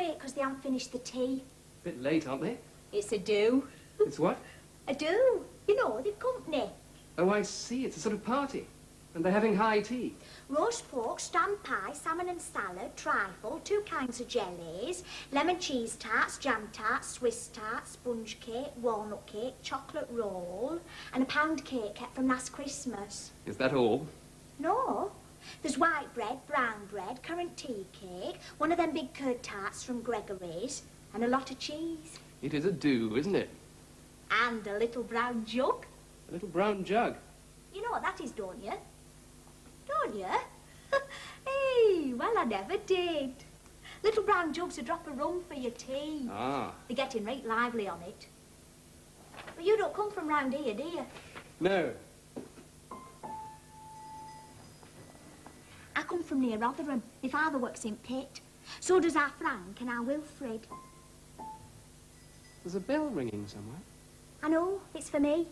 wait because they haven't finished the tea. Bit late, aren't they? It's a do. It's what? A do. You know, they've company. Oh, I see. It's a sort of party. And they're having high tea. Roast pork, stand pie, salmon and salad, trifle, 2 kinds of jellies, lemon cheese tarts, jam tarts, Swiss tarts, sponge cake, walnut cake, chocolate roll, and a pound cake kept from last Christmas. Is that all? No. There's white bread, brown bread, currant tea cake, one of them big curd tarts from Gregory's, and a lot of cheese. It is a do, isn't it? And a little brown jug. A little brown jug. You know what that is, don't you? Don't you? Hey, well, I never did. Little brown jug's a drop of rum for your tea. Ah. They're getting right lively on it. But you don't come from round here, do you? No. I come from near Rotherham. My father works in Pitt. So does our Frank and our Wilfred. There's a bell ringing somewhere. I know, it's for me.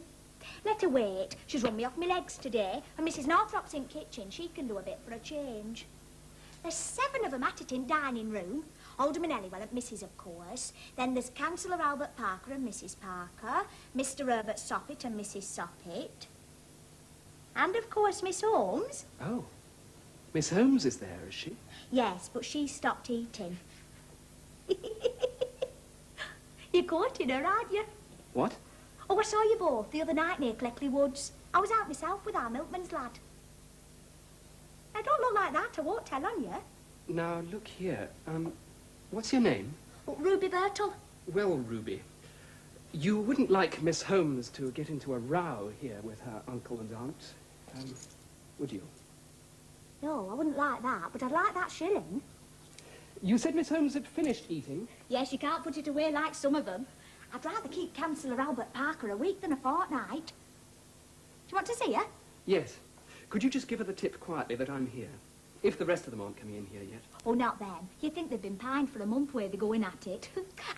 Let her wait. She's run me off my legs today. And Mrs. Northrop's in kitchen. She can do a bit for a change. There's 7 of them at it in dining room. Alderman Elliwell and Mrs. of course. Then there's Councillor Albert Parker and Mrs. Parker. Mr. Herbert Soppit and Mrs. Soppit. And of course Miss Holmes. Oh. Miss Holmes is there, is she? Yes, but she stopped eating. You're courting her, aren't you? What? Oh, I saw you both the other night near Cleckley Woods. I was out myself with our milkman's lad. I don't look like that, I won't tell on you. Now, look here. What's your name? Oh, Ruby Birtle. Well, Ruby, you wouldn't like Miss Holmes to get into a row here with her uncle and aunt, would you? No, I wouldn't like that, but I'd like that shilling. You said Miss Holmes had finished eating? Yes, you can't put it away like some of them. I'd rather keep Councillor Albert Parker a week than a fortnight. Do you want to see her? Yes. Could you just give her the tip quietly that I'm here? If the rest of them aren't coming in here yet. Oh, not them. You think they've been pined for a month where they're going at it.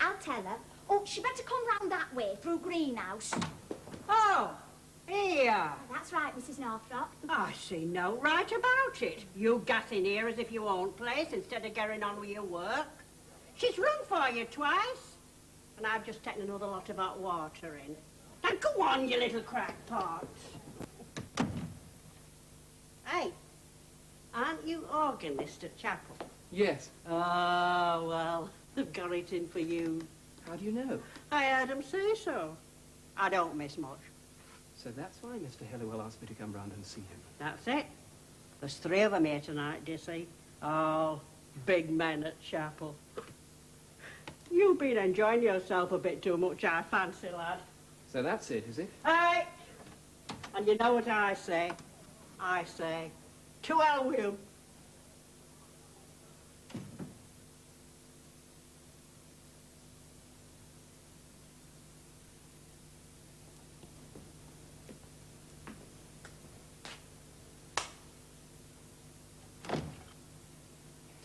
I'll tell her. Oh, she better come round that way, through Greenhouse. Oh, here. That's right, Mrs. Northrop. I see no right about it. You got in here as if you owned place instead of getting on with your work. She's rung for you twice. And I've just taken another lot of hot water in. Now go on, you little crackpots. Hey, aren't you organist at chapel? Yes. Oh, well, I've got it in for you. How do you know? I heard him say so. I don't miss much. So that's why Mr. Helliwell asked me to come round and see him. That's it. There's 3 of them here tonight, do you see? Oh, big men at chapel. You've been enjoying yourself a bit too much, I fancy, lad. So that's it, is it? Hey! And you know what I say? I say, to hell with you.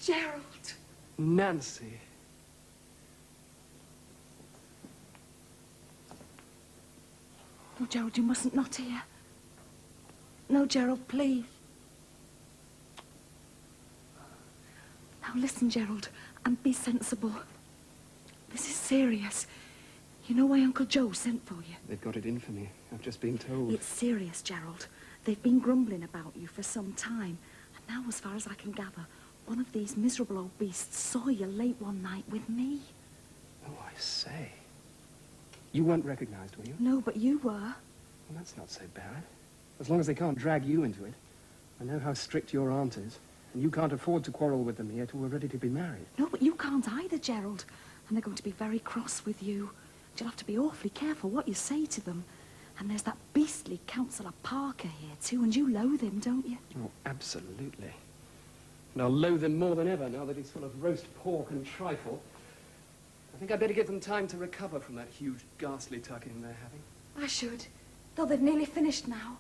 Gerald. Nancy. No, Gerald, you mustn't not hear. No, Gerald, please. Now listen, Gerald, and be sensible. This is serious. You know why Uncle Joe sent for you? They've got it in for me. I've just been told. It's serious, Gerald. They've been grumbling about you for some time. And now, as far as I can gather, one of these miserable old beasts saw you late one night with me. Oh, I say. You weren't recognised, were you? No, but you were. Well, that's not so bad. As long as they can't drag you into it. I know how strict your aunt is, and you can't afford to quarrel with them here till we're ready to be married. No, but you can't either, Gerald. And they're going to be very cross with you. You'll have to be awfully careful what you say to them. And there's that beastly Councillor Parker here, too, and you loathe him, don't you? Oh, absolutely. And I'll loathe him more than ever now that he's full of roast pork and trifle. I think I'd better give them time to recover from that huge, ghastly tuck-in they're having. I should, though they've nearly finished now.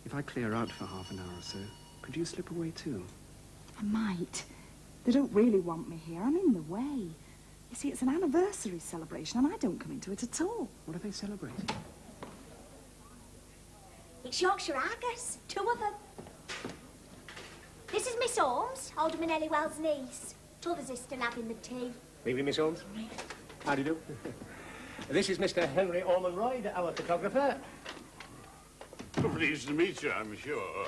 If I clear out for half an hour or so, could you slip away too? I might. They don't really want me here. I'm in the way. You see, it's an anniversary celebration, and I don't come into it at all. What are they celebrating? It's Yorkshire Argus, 2 of them. This is Miss Holmes, Alderman Ellywell's niece. T'others is still having the tea. Evening, Miss Holmes. How do you do? This is Mr. Henry Orman Royd, our photographer. Pleased to meet you, I'm sure.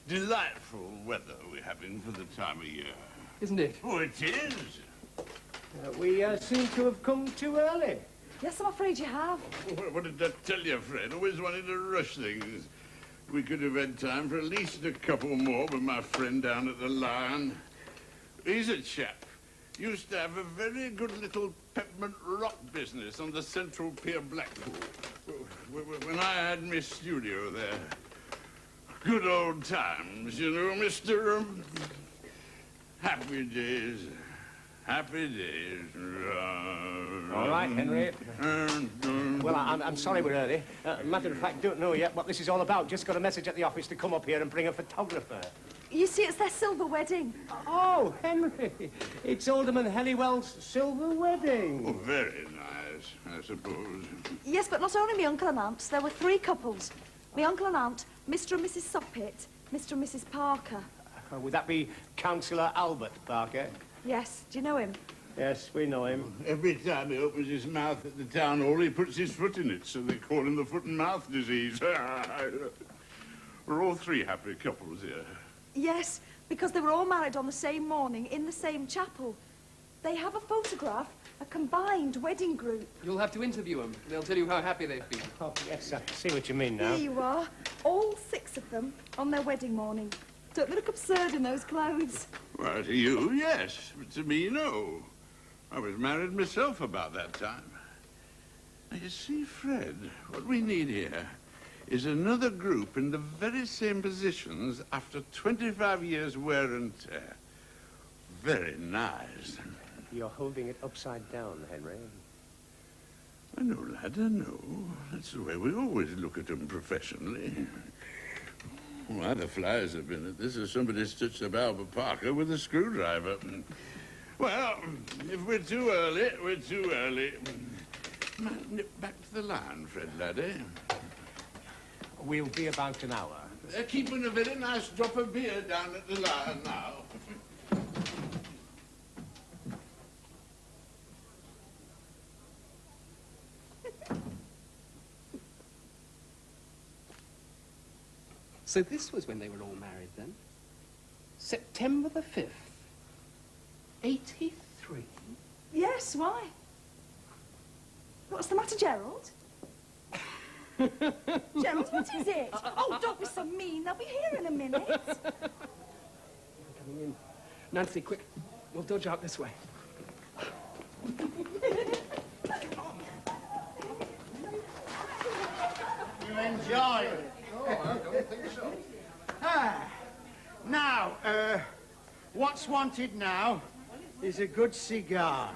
Delightful weather we're having for the time of year. Isn't it? Oh, it is. We seem to have come too early. Yes, I'm afraid you have. Well, what did I tell you, Fred? Always wanted to rush things. We could have had time for at least a couple more with my friend down at the Lion. He's a chap. Used to have a very good little peppermint rock business on the Central Pier, Blackpool. When I had my studio there. Good old times, you know, Mr. Happy days. Happy days. All right, Henry. Well, I'm sorry we're early. Matter of fact, don't know yet what this is all about. Just got a message at the office to come up here and bring a photographer. You see, it's their silver wedding. Oh, Henry. It's Alderman Hellywell's silver wedding. Oh, very nice, I suppose. Yes, but not only me uncle and aunt. There were 3 couples. Me uncle and aunt, Mr. and Mrs. Soppit, Mr. and Mrs. Parker. Would that be Councillor Albert Parker? Yes, do you know him? Yes, we know him. Every time he opens his mouth at the town hall, he puts his foot in it, so they call him the foot and mouth disease. We're all 3 happy couples here. Yes, because they were all married on the same morning in the same chapel. They have a photograph, a combined wedding group. You'll have to interview them. They'll tell you how happy they've been. Oh, yes, I see what you mean now. Here you are, all 6 of them on their wedding morning. Don't they look absurd in those clothes? Well, to you, yes. But to me, no. I was married myself about that time. Now, you see, Fred, what we need here is another group in the very same positions after 25 years wear and tear. Very nice. You're holding it upside down, Henry. I know, lad, I know. That's the way we always look at them professionally. Why the flies have been at this is somebody stitched up Albert Parker with a screwdriver. Well, if we're too early, we're too early. Might nip back to the Lion, Fred, laddie. We'll be about an hour. They're keeping a very nice drop of beer down at the Lion now. So this was when they were all married, then? September the 5th, 83? Yes, why? What's the matter, Gerald? Gerald, what is it? Oh, don't be so mean. They'll be here in a minute. Coming in. Nancy, quick. We'll dodge out this way. You enjoy it? Oh, I don't think so. Now, what's wanted now is a good cigar.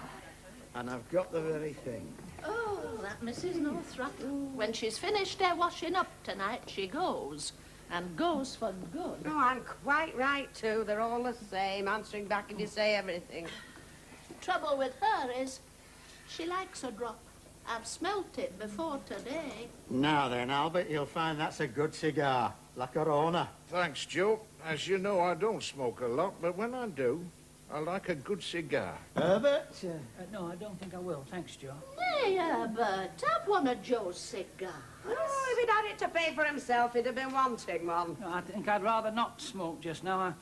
And I've got the very thing. Oh, that Mrs. Northrop. When she's finished her washing up tonight, she goes. And goes for good. Oh, I'm quite right, too. They're all the same, answering back and you say everything. Trouble with her is she likes a drop. I've smelt it before today. Now then, Albert, you'll find that's a good cigar. La Corona. Thanks, Joe. As you know, I don't smoke a lot, but when I do, I like a good cigar. Herbert? No, I don't think I will. Thanks, Joe. Hey, Herbert, have one of Joe's cigars. Oh, if he'd had it to pay for himself, he'd have been wanting one. No, I think I'd rather not smoke just now.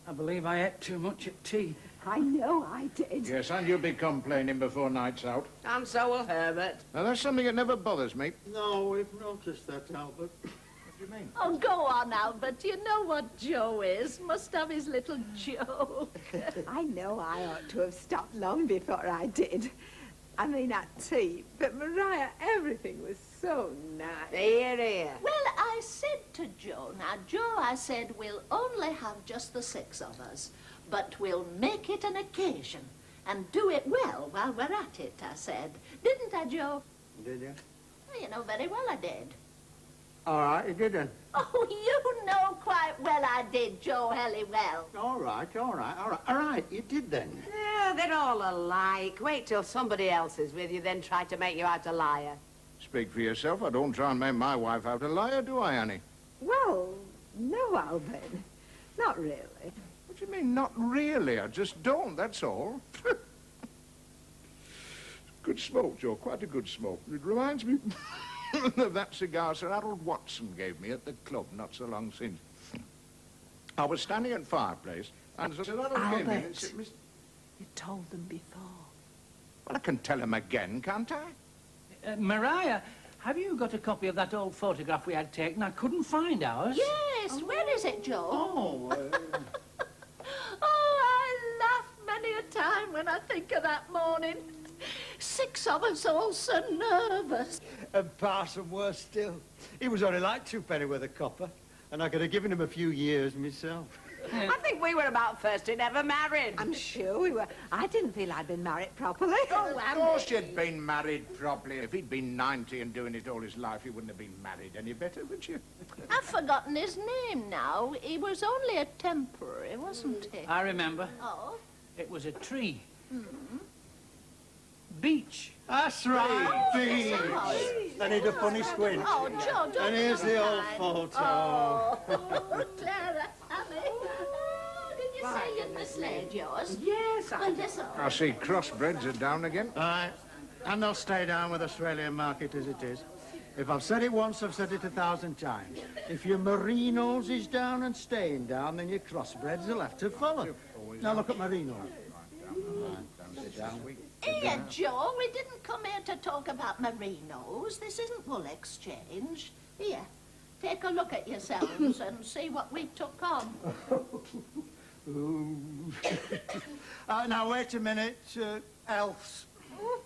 I believe I ate too much at tea. I know I did. Yes, and you'll be complaining before night's out. And so will Herbert. Now, that's something that never bothers me. No, we've noticed that, Albert. What do you mean? Oh, go on, Albert. You know what Joe is. Must have his little joke. I know I ought to have stopped long before I did. I mean, at tea. But, Maria, everything was so nice. Here, here. Well, I said to Joe, now, Joe, I said, we'll only have just the 6 of us, but we'll make it an occasion and do it well while we're at it, I said. Didn't I, Joe? Did you? Well, you know very well I did. All right, you didn't. Oh, you know quite well I did, Joe Hellywell. All right, all right, all right. All right, you did then. Yeah, they're all alike. Wait till somebody else is with you, then try to make you out a liar. Speak for yourself. I don't try and make my wife out a liar, do I, Annie? Well, no, Albert. Not really. What do you mean, not really? I just don't, that's all. Good smoke, Joe, quite a good smoke. It reminds me of that cigar Sir Harold Watson gave me at the club not so long since. I was standing at the fireplace, and Sir Harold came in and said, You told them before. well, I can tell him again, can't I? Maria, have you got a copy of that old photograph we had taken? I couldn't find ours. Yes, where is it, Joe? Oh, Oh, I laugh many a time when I think of that morning. 6 of us all so nervous. And Parson worse still. He was only like 2 penny worth of copper, and I could have given him a few years myself. I think we were about first in ever married. I'm sure we were. I didn't feel I'd been married properly. Oh, of course you'd been married properly. If he'd been 90 and doing it all his life, he wouldn't have been married any better, would you? I've forgotten his name now. He was only a temporary, wasn't he? I remember. Oh? It was a tree. Beach. That's right, Beach. I need a funny squint. Oh, Joe, don't And here's the old mind. photo. Oh, Clara, Annie. Oh, did you say you'd mislaid yours? Yes, I Well, listen. I see crossbreds are down again. Aye, and they'll stay down with Australian market as it is. If I've said it once, I've said it 1,000 times. If your merinos is down and staying down, then your crossbreds will have to follow. Now look at merino. Sit down. Here, Joe, we didn't come here to talk about merinos. This isn't wool exchange. Here, take a look at yourselves and see what we took on. Now, wait a minute, else.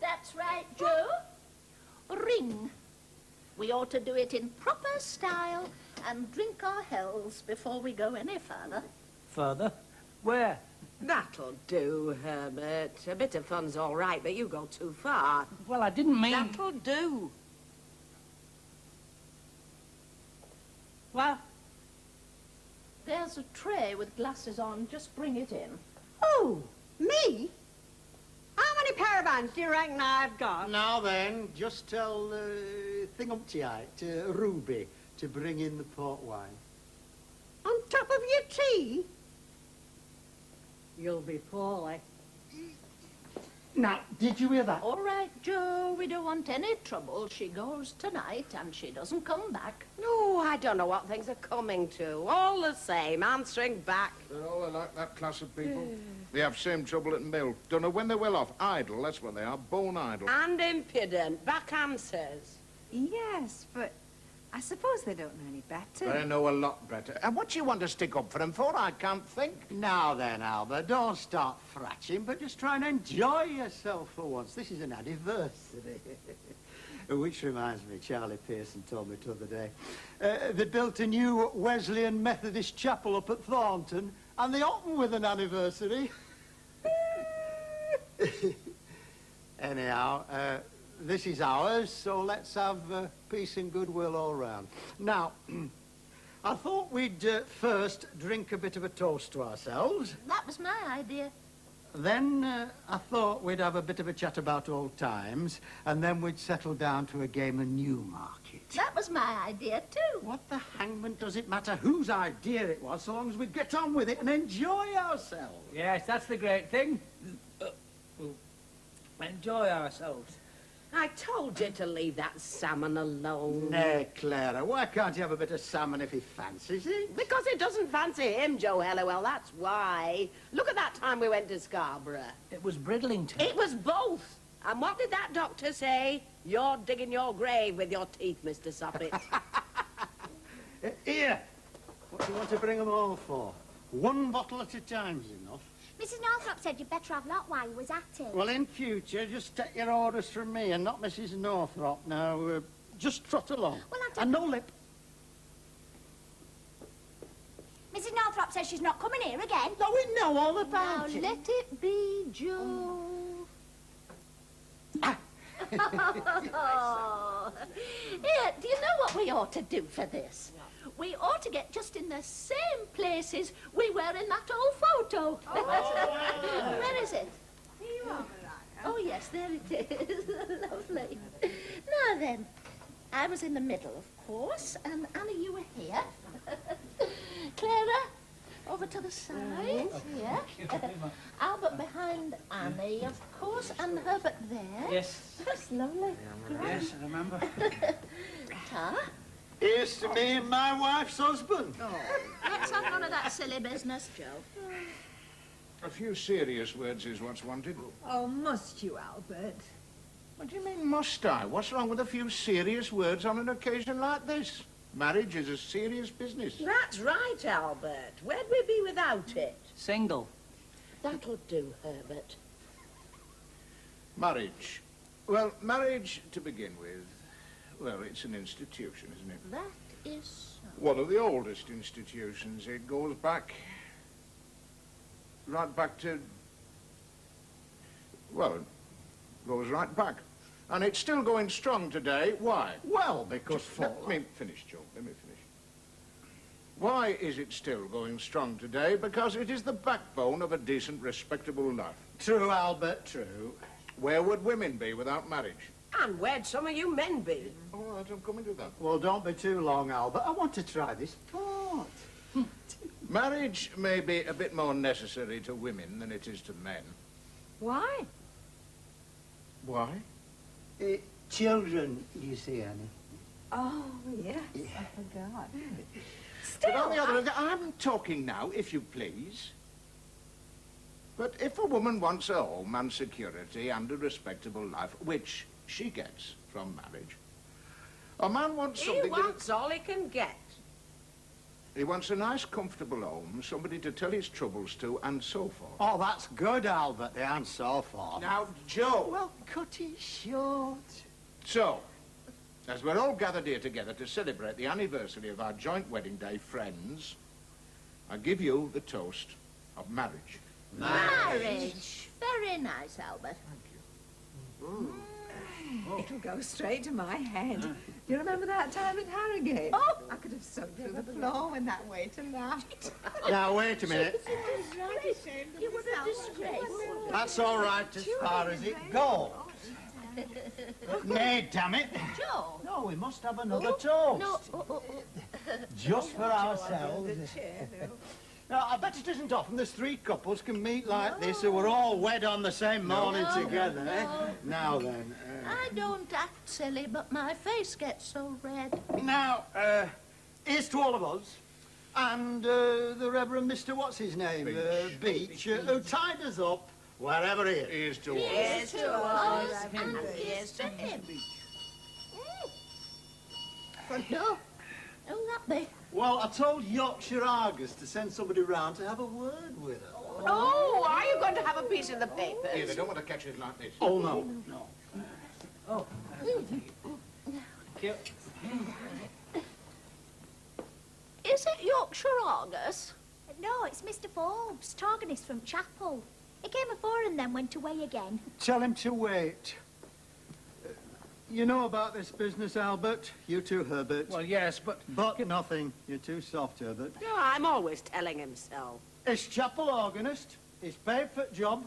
That's right, Joe. Ring. We ought to do it in proper style and drink our healths before we go any further. Further? Where? That'll do, Herbert. A bit of fun's all right, but you go too far. Well, I didn't mean... That'll do. What? There's a tray with glasses on. Just bring it in. Oh, me? How many pair of hands do you reckon I've got? Now then, just tell Thingumptiite, Ruby, to bring in the port wine. On top of your tea? You'll be poorly. Now, did you hear that? All right, Joe, we don't want any trouble. She goes tonight and she doesn't come back. No, I don't know what things are coming to. All the same, answering back. They're all like that class of people. They have same trouble at the mill. Don't know when they're well off. Idle, that's what they are. Bone idle. And impudent. Back answers. Yes, but I suppose they don't know any better. They know a lot better. And what do you want to stick up for them for? I can't think. Now then, Albert, don't start thrashing, but just try and enjoy yourself for once. This is an anniversary. Which reminds me, Charlie Pearson told me the other day. They built a new Wesleyan Methodist chapel up at Thornton, and they opened with an anniversary. Anyhow, this is ours, so let's have peace and goodwill all round. Now, I thought we'd first drink a bit of a toast to ourselves. That was my idea. Then I thought we'd have a bit of a chat about old times, and then we'd settle down to a game of Newmarket. That was my idea, too. What the hangman does it matter whose idea it was, so long as we get on with it and enjoy ourselves? Yes, that's the great thing. Enjoy ourselves. I told you to leave that salmon alone. Nay, Clara, why can't you have a bit of salmon if he fancies it? Because he doesn't fancy him, Joe Hellowell, that's why. Look at that time we went to Scarborough. It was Bridlington. It was both. And what did that doctor say? You're digging your grave with your teeth, Mr. Soppit. Here, what do you want to bring them all for? One bottle at a time's enough. Mrs. Northrop said you'd better have a lot while you was at it. Well, in future, just take your orders from me and not Mrs. Northrop. Now, just trot along. Well, and no lip. Mrs. Northrop says she's not coming here again. No, we know all Now, about it. let it be, Joe. Oh. Here, do you know what we ought to do for this? We ought to get just in the same places we were in that old photo. Where is it? Here you are, Maria. Oh, yes, there it is. Lovely. Now then, I was in the middle, of course, and Annie, you were here. Clara, over other side. Yeah. Albert behind Annie, of course, and Herbert there. Yes. That's lovely. Yes, I remember. Ta. Here's to me and my wife's husband. Oh, let's have none of that silly business, Joe. A few serious words is what's wanted. Oh, must you, Albert? What do you mean, must I? What's wrong with a few serious words on an occasion like this? Marriage is a serious business. That's right, Albert. Where'd we be without it? Single. That'll do, Herbert. Marriage. Well, marriage, to begin with, well, it's an institution, isn't it? That is so. One of the oldest institutions. It goes back... right back to... well, it goes right back. And it's still going strong today. Why? Well, because Let me finish, Joe. Let me finish. Why is it still going strong today? Because it is the backbone of a decent, respectable life. True, Albert, true. Where would women be without marriage? And where'd some of you men be? All right, I'm coming to that. Well, don't be too long, Albert. I want to try this part. Marriage may be a bit more necessary to women than it is to men. Why? Why? Children, you see, Annie. Oh, yes, I forgot. But on the other hand, I'm talking now, if you please. But if a woman wants a home and security and a respectable life, which she gets from marriage, a man wants something... He wants all he can get. He wants a nice, comfortable home, somebody to tell his troubles to, and so forth. Oh, that's good, Albert, the and so forth. Now, Joe... Well, cut it short. So, as we're all gathered here together to celebrate the anniversary of our joint wedding day, friends, I give you the toast of marriage. Marriage. Very nice, Albert. It'll go straight to my head. Do you remember that time at Harrogate? Oh! I could have sunk through the floor when that waiter laughed. Now, wait a minute. You would have disgraced. That's all right as far as it goes. But nay, damn it. Joe. No, we must have another toast. No. Just for ourselves. Now, I bet it isn't often there's three couples can meet like this who were all wed on the same morning together. Eh? Now then. I don't act silly, but my face gets so red. Now, here's to all of us. And the Reverend Mr. What's his name? Beach, who tied us up wherever he is. Here's to all. Here's to us, and here's to him. No. Who'll that be? Well, I told Yorkshire Argus to send somebody round to have a word with her. Oh, are you going to have a piece in the papers? Here, they don't want to catch it like this. Oh, no, no. Oh. Cute. Is it Yorkshire Argus? No, it's Mr. Forbes, targanist from Chapel. He came afore and then went away again. Tell him to wait. You know about this business, Albert? You too, Herbert. Well, yes, but... But nothing. You're too soft, Herbert. No, I'm always telling him so. He's chapel organist. He's paid for the job.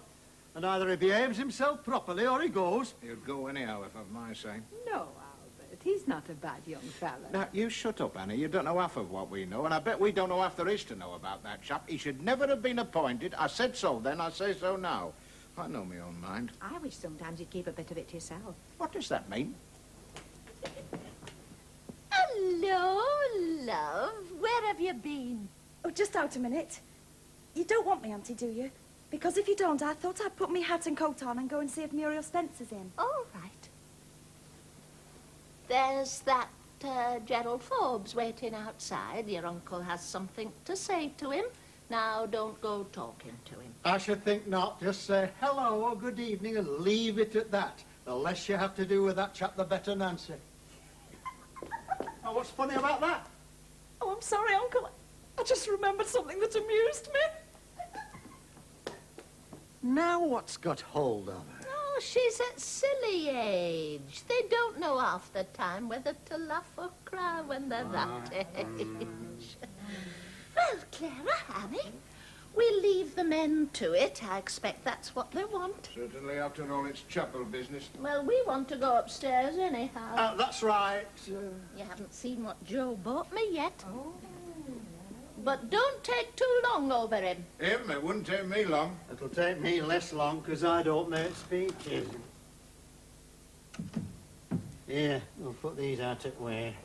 And either he behaves himself properly or he goes. He'd go anyhow, if I've my say. No, Albert, he's not a bad young fella. Now, you shut up, Annie. You don't know half of what we know, and I bet we don't know half there is to know about that chap. He should never have been appointed. I said so then, I say so now. I know my own mind. I wish sometimes you'd keep a bit of it to yourself. What does that mean? Hello, love. Where have you been? Oh, just out a minute. You don't want me, Auntie, do you? Because if you don't, I thought I'd put my hat and coat on and go and see if Muriel Spencer's in. All right. There's that Gerald Forbes waiting outside. Your uncle has something to say to him. Now, don't go talking to him. I should think not. Just say hello or good evening and leave it at that. The less you have to do with that chap, the better, Nancy. Now, what's funny about that? Oh, I'm sorry, Uncle. I just remembered something that amused me. Now what's got hold of her? Oh, she's at silly age. They don't know half the time whether to laugh or cry when they're that age. Well, Clara, Annie, we'll leave the men to it. I expect that's what they want. Certainly, after all, it's chapel business. Well, we want to go upstairs anyhow. That's right. You haven't seen what Joe bought me yet. Oh. But don't take too long over him. Him? It wouldn't take me long. It'll take me less long, because I don't make speeches. Here, we'll put these out at way.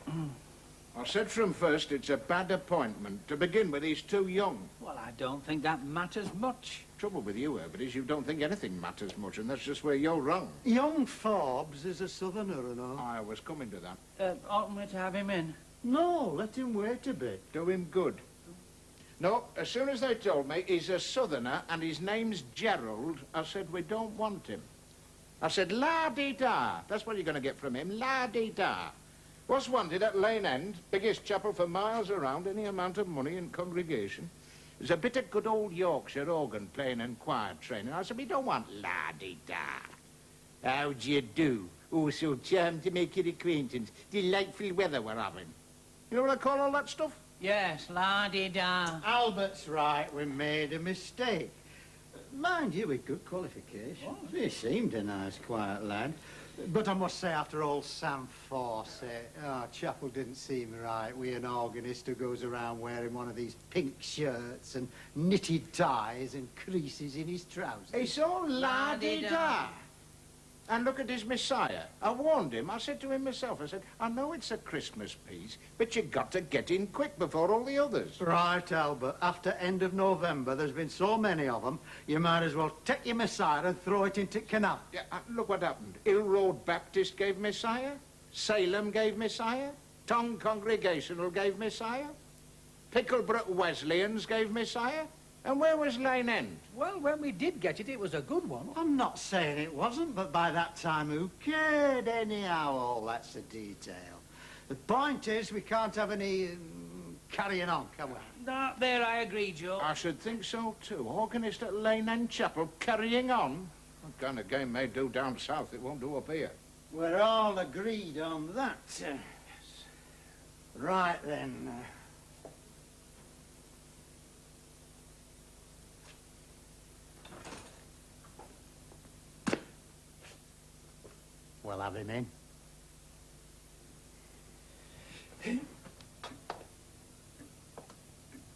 I said from first it's a bad appointment. To begin with, he's too young. Well, I don't think that matters much. Trouble with you, Herbert, is you don't think anything matters much, and that's just where you're wrong. Young Forbes is a southerner and all. I was coming to that. Oughtn't we to have him in? No, let him wait a bit. Do him good. No, as soon as they told me he's a southerner and his name's Gerald, I said we don't want him. I said, la-dee-da. That's what you're going to get from him, la-dee-da. What's wanted at Lane End, biggest chapel for miles around, any amount of money and congregation. There's a bit of good old Yorkshire organ playing and choir training. I said, we don't want la-dee-da. How do you do? Oh, so charmed to make your acquaintance. Delightful weather we're having. You know what I call all that stuff? Yes, la-di-da. Albert's right, we made a mistake. Mind you, with good qualifications. He seemed a nice, quiet lad. But I must say, after all Sam Fawcett, chapel didn't seem right. We an organist who goes around wearing one of these pink shirts and knitted ties and creases in his trousers. It's all la-di-da. And look at his Messiah. I warned him. I said to him myself, I said, I know it's a Christmas piece, but you got to get in quick before all the others. Right, Albert. After end of November, there's been so many of them, you might as well take your Messiah and throw it into canal. Yeah, look what happened. Hill Road Baptist gave Messiah. Salem gave Messiah. Tongue Congregational gave Messiah. Picklebrook Wesleyans gave Messiah. And where was Lane End? Well, when we did get it, it was a good one. I'm not saying it wasn't, but by that time, who cared anyhow? All that's a detail. The point is, we can't have any carrying on, can we? No, there I agree, Joe. I should think so, too. Organist at Lane End Chapel carrying on. What kind of game they do down south, it won't do up here. We're all agreed on that. Yes. Right, then. We'll have him in.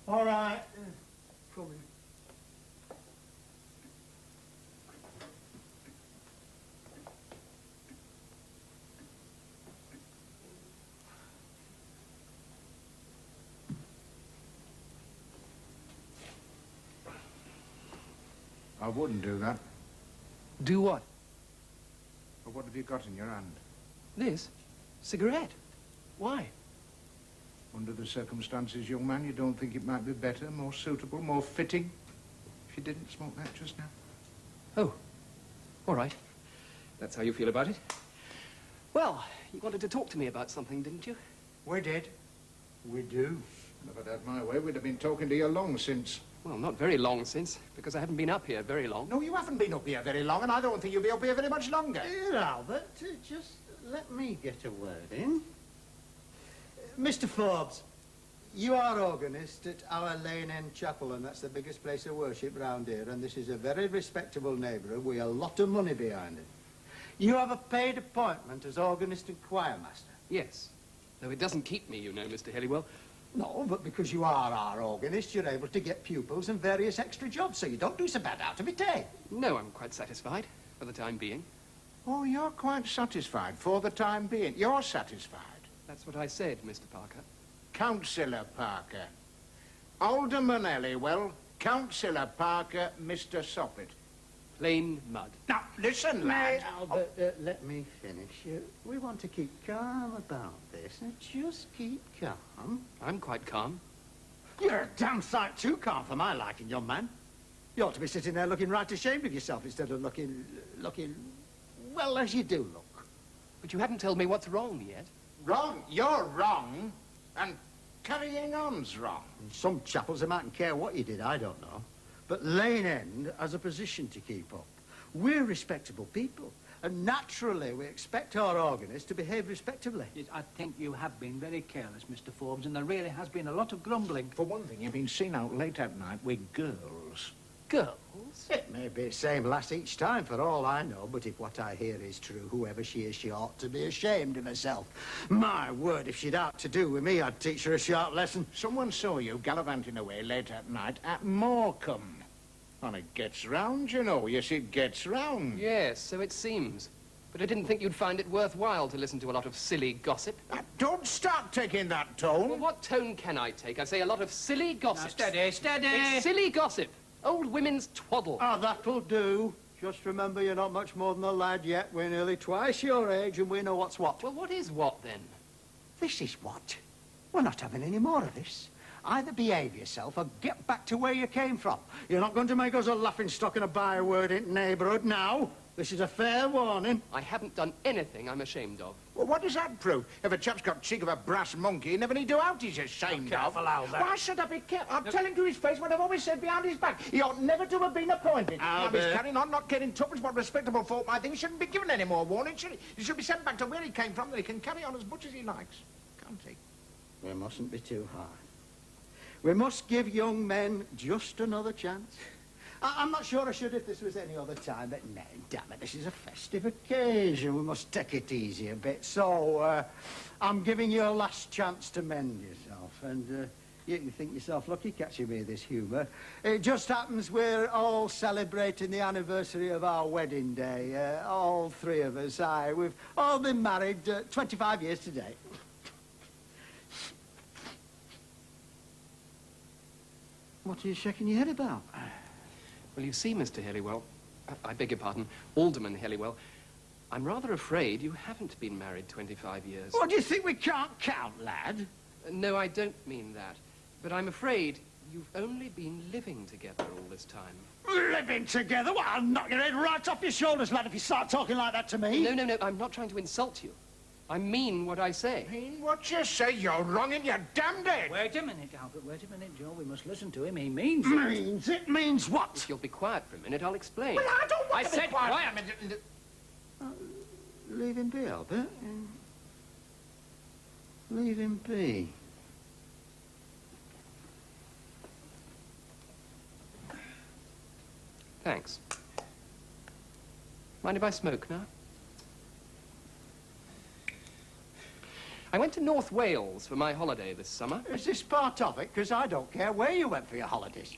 All right. Come in. I wouldn't do that. Do what? But what have you got in your hand? This? Cigarette? Why? Under the circumstances, young man, you don't think it might be better, more suitable, more fitting if you didn't smoke that just now? Oh, all right. That's how you feel about it? Well, you wanted to talk to me about something, didn't you? We did. We do. If I'd had my way, we'd have been talking to you long since. Well, not very long since, because I haven't been up here very long. No, you haven't been up here very long, and I don't think you'll be up here very much longer. Here, Albert, just let me get a word in. Mr. Forbes, you are organist at our Lane End Chapel, and that's the biggest place of worship round here, and this is a very respectable neighbourhood with a lot of money behind it. You have a paid appointment as organist and choir master. Yes, though it doesn't keep me, you know, Mr. Helliwell. No, but because you are our organist, you're able to get pupils and various extra jobs, so you don't do so bad out of it, eh? No, I'm quite satisfied, for the time being. Oh, you're quite satisfied for the time being. You're satisfied. That's what I said, Mr. Parker. Councillor Parker. Alderman Helliwell, Councillor Parker, Mr. Soppet. Plain mud. Now, listen, lad. Albert, let me finish. We want to keep calm about this. Just keep calm. I'm quite calm. You're a damn sight too calm for my liking, young man. You ought to be sitting there looking right ashamed of yourself instead of looking, well, as you do look. But you haven't told me what's wrong yet. Wrong? You're wrong. And carrying on's wrong. In some chapels, they mightn't care what you did, I don't know. But Lane End has a position to keep up. We're respectable people. And naturally, we expect our organist to behave respectably. Yes, I think you have been very careless, Mr. Forbes, and there really has been a lot of grumbling. For one thing, you've been seen out late at night with girls. girls? It may be the same lass each time, for all I know, but if what I hear is true, whoever she is, she ought to be ashamed of herself. My word, if she'd out to do with me, I'd teach her a sharp lesson. Someone saw you gallivanting away late at night at Morecambe. And it gets round, you know. Yes, it gets round. Yes, so it seems. But I didn't think you'd find it worthwhile to listen to a lot of silly gossip. Don't start taking that tone. Well, what tone can I take? I say a lot of silly gossip. Now, steady, steady. It's silly gossip. Old women's twaddle. Ah, that'll do. Just remember you're not much more than a lad yet. We're nearly twice your age and we know what's what. Well, what is what, then? This is what. We're not having any more of this. Either behave yourself or get back to where you came from. You're not going to make us a laughingstock and a byword in the neighbourhood now. This is a fair warning. I haven't done anything I'm ashamed of. Well, what does that prove? If a chap's got cheek of a brass monkey, he never need do out he's ashamed of. Why should I be careful? I'm telling to his face what I've always said behind his back. He ought never to have been appointed. Now, if he's carrying on not getting tuppence what respectable folk might think, he shouldn't be given any more warning, should he? He should be sent back to where he came from, that he can carry on as much as he likes. Can't he? We mustn't be too hard. We must give young men just another chance. I'm not sure I should if this was any other time, but no, damn it, this is a festive occasion. We must take it easy a bit. So, I'm giving you a last chance to mend yourself. And you can think yourself lucky catching me this humour. It just happens we're all celebrating the anniversary of our wedding day. All three of us. We've all been married 25 years today. What are you shaking your head about? Well, you see, Mr. Helliwell, I beg your pardon, Alderman Helliwell, I'm rather afraid you haven't been married 25 years. What, do you think we can't count, lad? No, I don't mean that. But I'm afraid you've only been living together all this time. Living together? Well, I'll knock your head right off your shoulders, lad, if you start talking like that to me. No, no, no, I'm not trying to insult you. I mean what I say. Mean what you say? You're wrong and you're damned it. Wait a minute, Albert, wait a minute, Joe. We must listen to him. He means it. Means it? Means what? If you'll be quiet for a minute, I'll explain. Well, I don't want I to said be quiet. Leave him be, Albert. Leave him be. Thanks. Mind if I smoke now? I went to North Wales for my holiday this summer. Is this part of it? Because I don't care where you went for your holidays.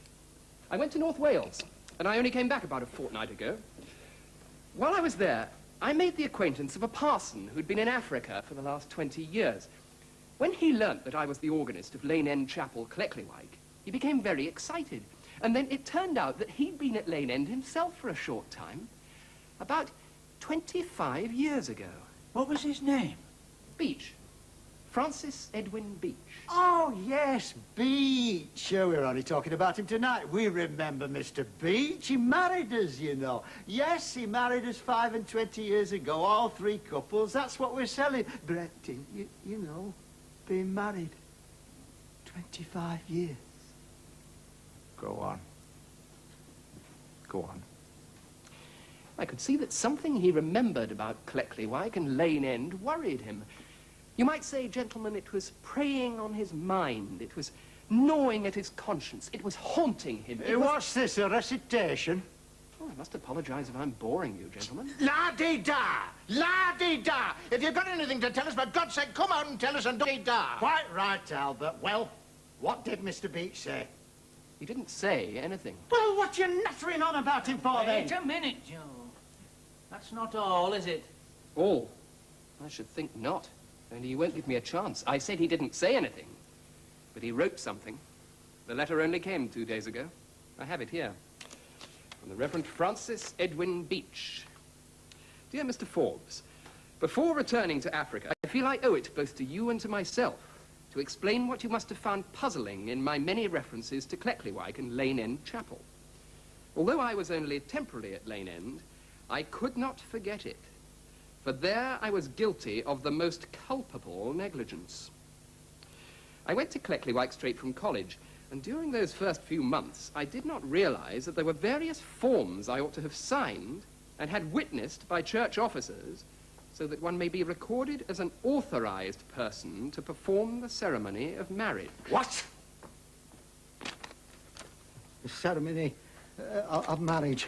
I went to North Wales, and I only came back about a fortnight ago. While I was there, I made the acquaintance of a parson who'd been in Africa for the last 20 years. When he learnt that I was the organist of Lane End Chapel, Cleckleywyke, he became very excited. And then it turned out that he'd been at Lane End himself for a short time, about 25 years ago. What was his name? Beach. Francis Edwin Beach. Oh, yes, Beach. We're only talking about him tonight. We remember Mr. Beach. He married us, you know. Yes, he married us 25 years ago, all three couples. That's what we're celebrating. You know, being married 25 years. Go on. Go on. I could see that something he remembered about Cleckleywyke and Lane End worried him. You might say, gentlemen, it was preying on his mind. It was gnawing at his conscience. It was haunting him. What's this, a recitation? Oh, I must apologize if I'm boring you, gentlemen. La-dee-da! La-dee-da! If you've got anything to tell us, for God's sake, come out and tell us and da. Quite right, Albert. Well, what did Mr. Beach say? He didn't say anything. Well, what you nattering on about him for, then? Wait a minute, Joe. That's not all, is it? All? I should think not. Only you won't give me a chance. I said he didn't say anything. But he wrote something. The letter only came 2 days ago. I have it here. From the Reverend Francis Edwin Beach. Dear Mr. Forbes, before returning to Africa, I feel I owe it both to you and to myself to explain what you must have found puzzling in my many references to Cleckleywyke and Lane End Chapel. Although I was only temporarily at Lane End, I could not forget it. For there I was guilty of the most culpable negligence. I went to Cleckleywyke straight from college, and during those first few months, I did not realize that there were various forms I ought to have signed and had witnessed by church officers so that one may be recorded as an authorized person to perform the ceremony of marriage. What? The ceremony of marriage.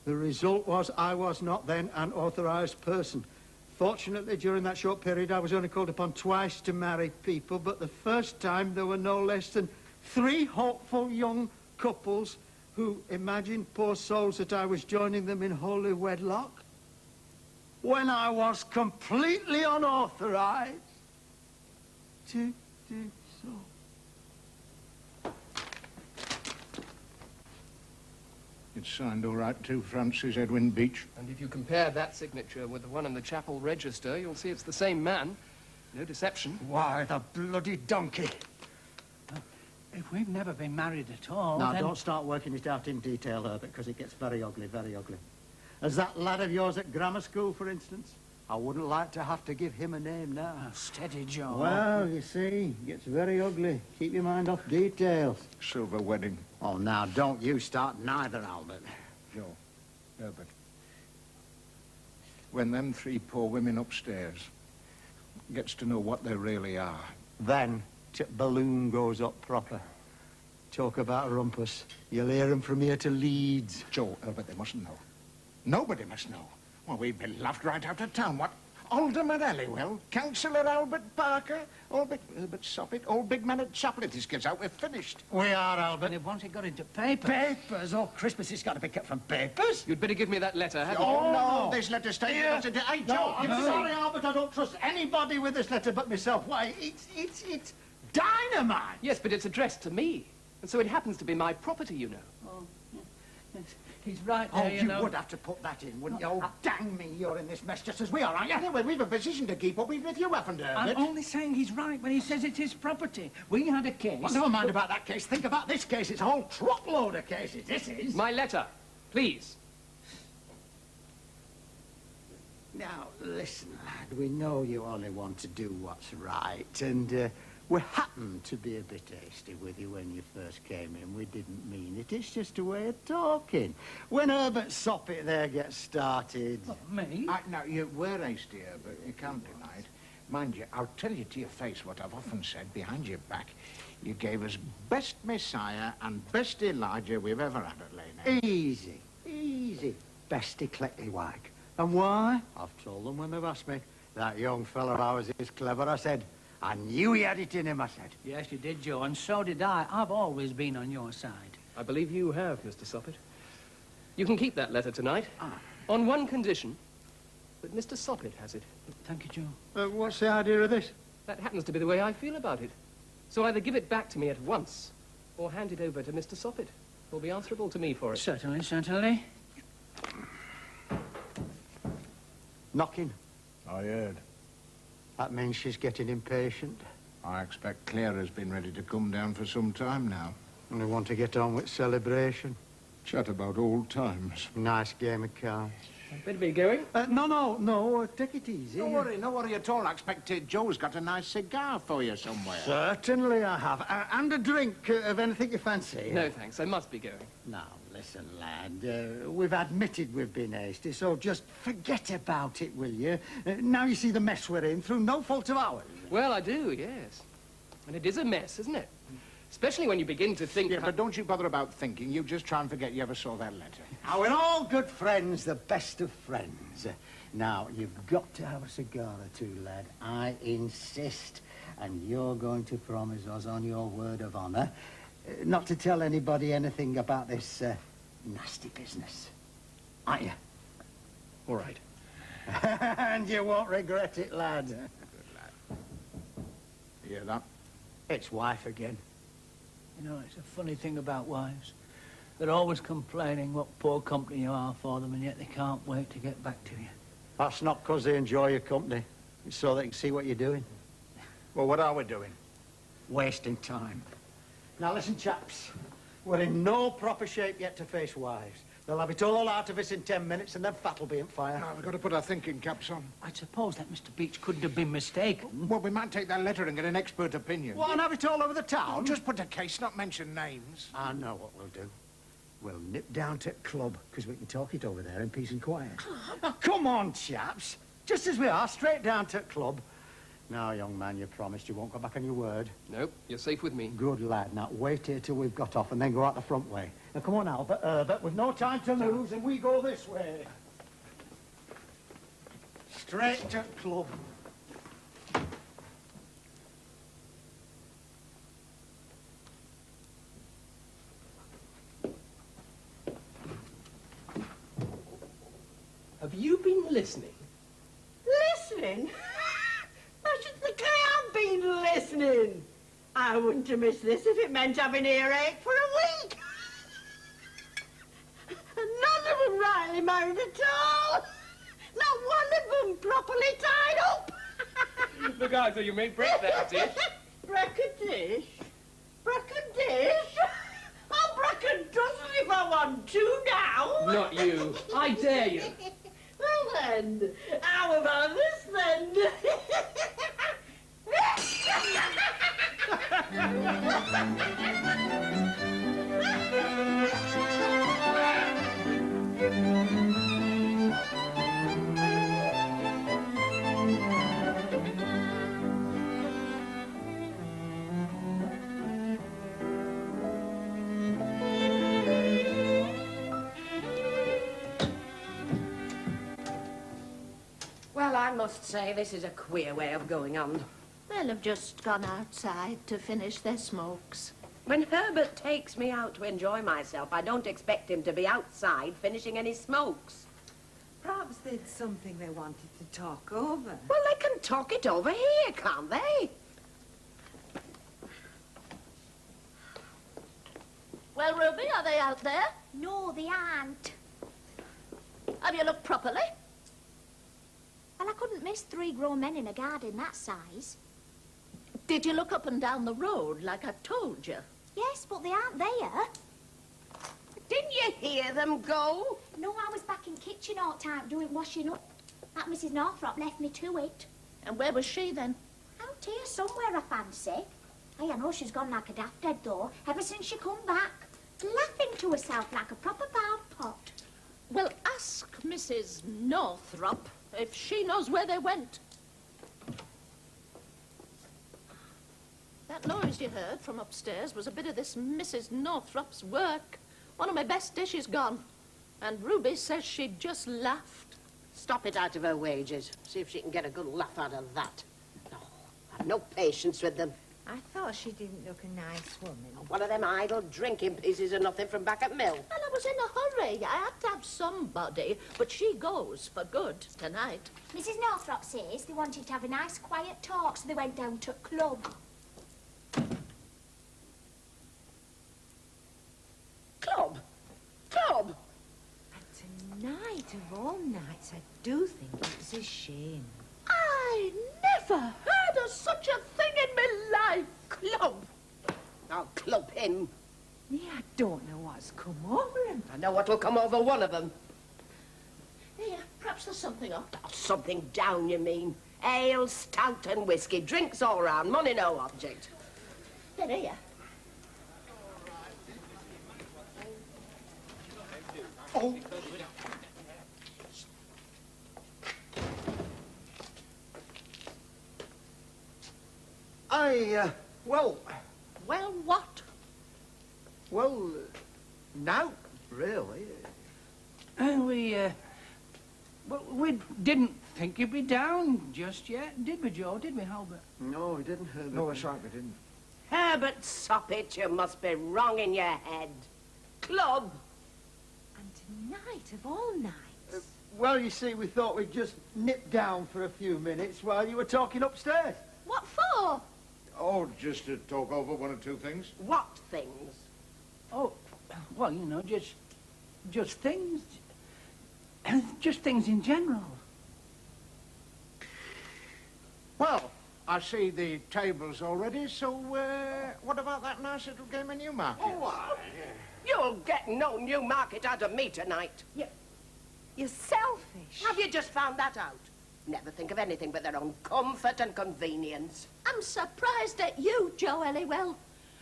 The result was I was not then an authorised person. Fortunately, during that short period, I was only called upon twice to marry people, but the first time there were no less than 3 hopeful young couples who imagined, poor souls, that I was joining them in holy wedlock when I was completely unauthorised to do so. It's signed all right too, Francis Edwin Beach. And if you compare that signature with the one in the chapel register, you'll see it's the same man. No deception. Why, the bloody donkey. If we've never been married at all, Now, then... don't start working it out in detail, Herbert, because it gets very ugly, very ugly. As that lad of yours at grammar school, for instance, I wouldn't like to have to give him a name now. Oh, steady, Joe. Well, you see, it gets very ugly. Keep your mind off details. Silver wedding. Oh, now, don't you start neither, Albert. Joe, Herbert. When them 3 poor women upstairs gets to know what they really are. Then, balloon goes up proper. Talk about rumpus. You'll hear 'em from here to Leeds. Joe, Herbert, they mustn't know. Nobody must know. Well, we've been laughed right out of town. What? Alderman Halliwell, Councillor Albert Parker, old big Herbert Soppit, old big man at chapel. If this gets out, we're finished. We are, Albert. And once it got into paper... Papers? Oh, Christmas has got to be kept from papers. You'd better give me that letter, haven't Oh, you? no, this letter's taking us into... Hey, Joe, No, I'm sorry, Albert. I don't trust anybody with this letter but myself. Why, it's dynamite. Yes, but it's addressed to me. And so it happens to be my property, you know. Oh, yes. He's right Oh, there, you know. would have to put that in, wouldn't you? Oh, dang me, you're in this mess just as we are, aren't you? Anyway, we've a position to keep up, even if you haven't, Herbert. I'm only saying he's right when he says it's his property. We had a case... Well, never mind about that case. Think about this case. It's a whole truckload of cases. This is. My letter, please. Now, listen, lad. We know you only want to do what's right, and we happened to be a bit hasty with you when you first came in. We didn't mean it. It's just a way of talking. When Herbert Soppit there gets started... Me? Now, you were hasty, Herbert. You can't deny it. Mind you, I'll tell you to your face what I've often said behind your back. You gave us best Messiah and best Elijah we've ever had at Lane. Easy, easy. Best eclectiwag. And why? I've told them when they've asked me. That young fella of ours is clever, I said. I knew he had it in him, I said. Yes, you did, Joe, and so did I. I've always been on your side. I believe you have, Mr. Soppit. You can keep that letter tonight. On one condition, that Mr. Soppit has it. Thank you, Joe. What's the idea of this? That happens to be the way I feel about it. So either give it back to me at once, or hand it over to Mr. Soppit, who'll be answerable to me for it. Certainly, certainly. Knocking. I heard. That means she's getting impatient. I expect Clara's been ready to come down for some time now. And we want to get on with celebration. Chat about old times. Nice game of cards. Better be going. No, take it easy. No worry at all. I expect Joe's got a nice cigar for you somewhere. Certainly I have. And a drink of anything you fancy. No, thanks. I must be going. Now, listen, lad. We've admitted we've been hasty, so just forget about it, will you? Now you see the mess we're in through no fault of ours. Well, I do, yes. And it is a mess, isn't it? Especially when you begin to think... Yeah, but don't you bother about thinking. You just try and forget you ever saw that letter. Now, we're all good friends, the best of friends. Now, you've got to have a cigar or two, lad. I insist. And you're going to promise us on your word of honour not to tell anybody anything about this nasty business. Aren't you? All right. And you won't regret it, lad. Good lad. You hear that? It's wife again. You know, it's a funny thing about wives. They're always complaining what poor company you are for them, and yet they can't wait to get back to you. That's not because they enjoy your company. It's so they can see what you're doing. Well, what are we doing? Wasting time. Now, listen, chaps. We're in no proper shape yet to face wives. They'll have it all out of us in 10 minutes, and then fat'll be in fire. No, we've got to put our thinking caps on. I suppose that Mr. Beach couldn't have been mistaken. Well, we might take that letter and get an expert opinion. What, and have it all over the town? Just put a case, not mention names. I know what we'll do. We'll nip down to the club, because we can talk it over there in peace and quiet. Now, come on, chaps. Just as we are, straight down to the club. Now, young man, you promised you won't go back on your word. Nope, you're safe with me. Good lad. Now, wait here till we've got off and then go out the front way. Now, come on, Albert, we've no time to lose, and we go this way. Straight to club. Have you been listening? Listening? I should think I have been listening. I wouldn't have missed this if it meant having earache for a week. And none of them rightly married at all. Not one of them properly tied up. Look out, so you may break that dish. Break a dish? Break a dish? I'll break a dozen if I want to now. Not you. I dare you. Well then, how about this then? Well, I must say, this is a queer way of going on. They'll have just gone outside to finish their smokes. When Herbert takes me out to enjoy myself, I don't expect him to be outside finishing any smokes. Perhaps they'd something they wanted to talk over. Well, they can talk it over here, can't they? Well, Ruby, are they out there? No, they aren't. Have you looked properly? Well, I couldn't miss 3 grown men in a garden that size. Did you look up and down the road like I told you? Yes, but they aren't there. Didn't you hear them go? No, I was back in kitchen all the time doing washing up. That Mrs. Northrop left me to it. And where was she then? Out here somewhere, I fancy. Hey, I know she's gone like a daft dead, though, ever since she come back. Laughing to herself like a proper bald pot. Well, ask Mrs. Northrop if she knows where they went. That noise you heard from upstairs was a bit of this Mrs. Northrop's work. One of my best dishes gone. And Ruby says she just laughed. Stop it out of her wages. See if she can get a good laugh out of that. No, I've no patience with them. I thought she didn't look a nice woman. One of them idle drinking pieces or nothing from back at mill. Well, I was in a hurry. I had to have somebody. But she goes for good tonight. Mrs. Northrop says they wanted to have a nice quiet talk, so they went down to club. Club? Club? And tonight of all nights, I do think it's a shame. I never heard of such a thing in my life. Club? I'll club him. Yeah, I don't know what's come over him. I know what'll come over one of them. Here, perhaps there's something up. Oh, something down, you mean? Ale, stout and whiskey. Drinks all round. Money no object. Here. Oh. Well, Well, what? no, really. We didn't think you'd be down just yet, did we, Joe? Did we, Albert? No, we didn't, Herbert. No, that's right, we didn't. Herbert Soppit, you must be wrong in your head. Club? And tonight of all nights. Well, you see, we thought we'd just nip down for a few minutes while you were talking upstairs. What for? Oh, just to talk over one or two things. What things? Oh, well, you know, just things. Just things in general. Well, I see the table's already, so what about that nice little game of Newmarket? Oh, you'll get no Newmarket out of me tonight. You're selfish. Have you just found that out? Never think of anything but their own comfort and convenience. I'm surprised at you, Joe Elliwell.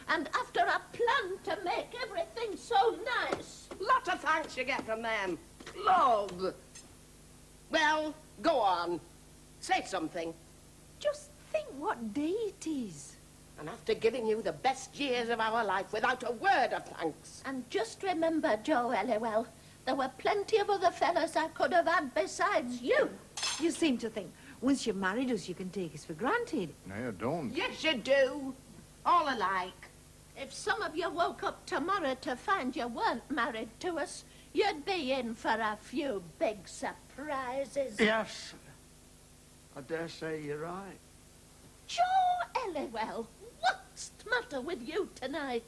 And after I planned to make everything so nice. Lot of thanks you get from them. Club. Well, go on. Say something. Just think what day it is. And after giving you the best years of our life without a word of thanks. And just remember, Joe Elliwell, there were plenty of other fellas I could have had besides you. You seem to think once you've married us, you can take us for granted. No, you don't. Yes, you do. All alike. If some of you woke up tomorrow to find you weren't married to us, you'd be in for a few big surprises. Yes. I dare say you're right. Joe Elliwell, what's the matter with you tonight?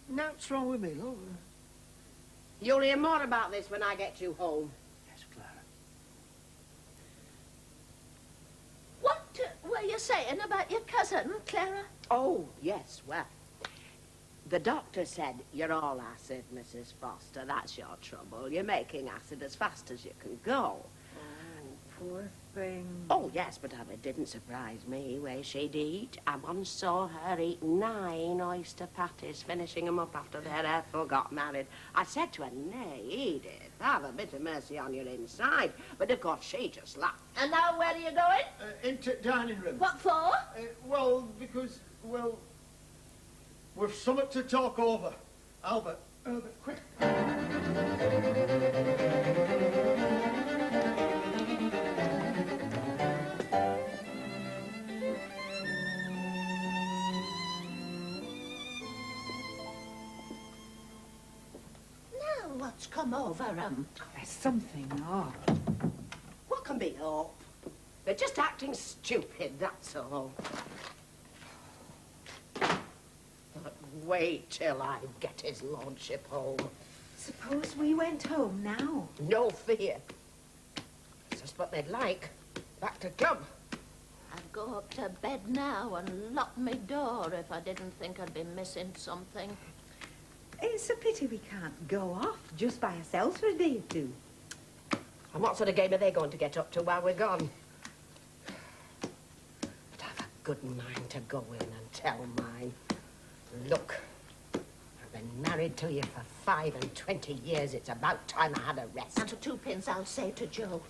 No's wrong with me, love. You'll hear more about this when I get you home. Yes, Clara. What were you saying about your cousin, Clara? Oh, yes, well, the doctor said you're all acid, Mrs. Foster. That's your trouble. You're making acid as fast as you can go. Oh, poor thing. Oh, yes, but it didn't surprise me where she'd eat. I once saw her eat 9 oyster patties, finishing them up after their Ethel got married. I said to her, nay, Edith, have a bit of mercy on your inside. But, of course, she just laughed. And now where are you going? Into dining room. What for? Well, because, well, we've something to talk over. Albert, quick. What's come over 'em? There's something up. What can be up? They're just acting stupid, that's all. But wait till I get his lordship home. Suppose we went home now? No fear. It's just what they'd like. Back to club. I'd go up to bed now and lock my door if I didn't think I'd be missing something. It's a pity we can't go off just by ourselves for a day or two. And what sort of game are they going to get up to while we're gone? But I've a good mind to go in and tell mine. Look, I've been married to you for 25 years. It's about time I had a rest. And for 2 pence I'll say to Joe,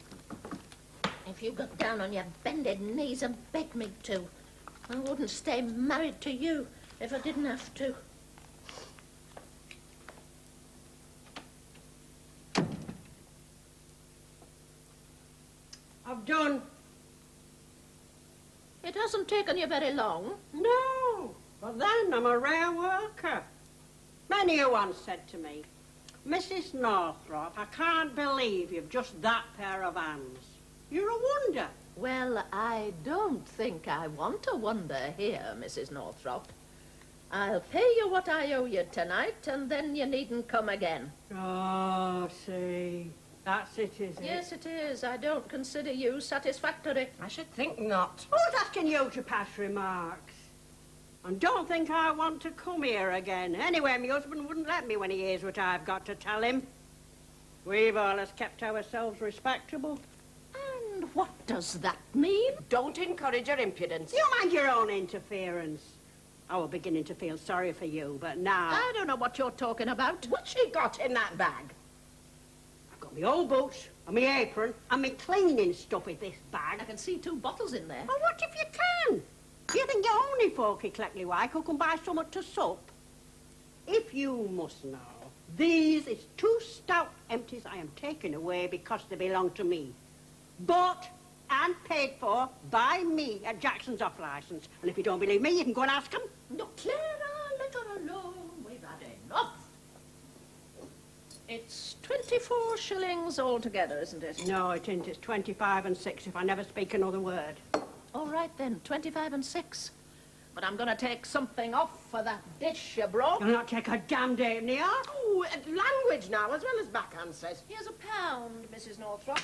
if you got down on your bended knees and begged me to, I wouldn't stay married to you if I didn't have to. I've done. It hasn't taken you very long. No, but then I'm a rare worker. Many a one said to me, Mrs. Northrop, I can't believe you've just that pair of hands. You're a wonder. Well, I don't think I want a wonder here, Mrs. Northrop. I'll pay you what I owe you tonight, and then you needn't come again. Oh, see, that's it, is it? Yes, it is. I don't consider you satisfactory. I should think not. Who's asking you to pass remarks? And don't think I want to come here again. Anyway, my husband wouldn't let me when he hears what I've got to tell him. We've always kept ourselves respectable. And what does that mean? Don't encourage your impudence. You mind your own interference. I was beginning to feel sorry for you, but now... I don't know what you're talking about. What's she got in that bag? I've got my old boots and my apron and my cleaning stuff in this bag. I can see 2 bottles in there. Well, what if you can? Do you think you're only folky Cleckley Wyke who can buy something to sup? If you must know, these is 2 stout empties I am taking away because they belong to me. Bought and paid for by me at Jackson's off licence. And if you don't believe me, you can go and ask them. No, Clara, let her alone. We've had enough. It's 24 shillings altogether, isn't it? No, it isn't. It's 25 and 6 if I never speak another word. All right, then, 25 and 6. But I'm going to take something off for that dish you brought. You'll not take a damn day in the art. Oh, language now, as well as backhand says. Here's £1, Mrs. Northrop,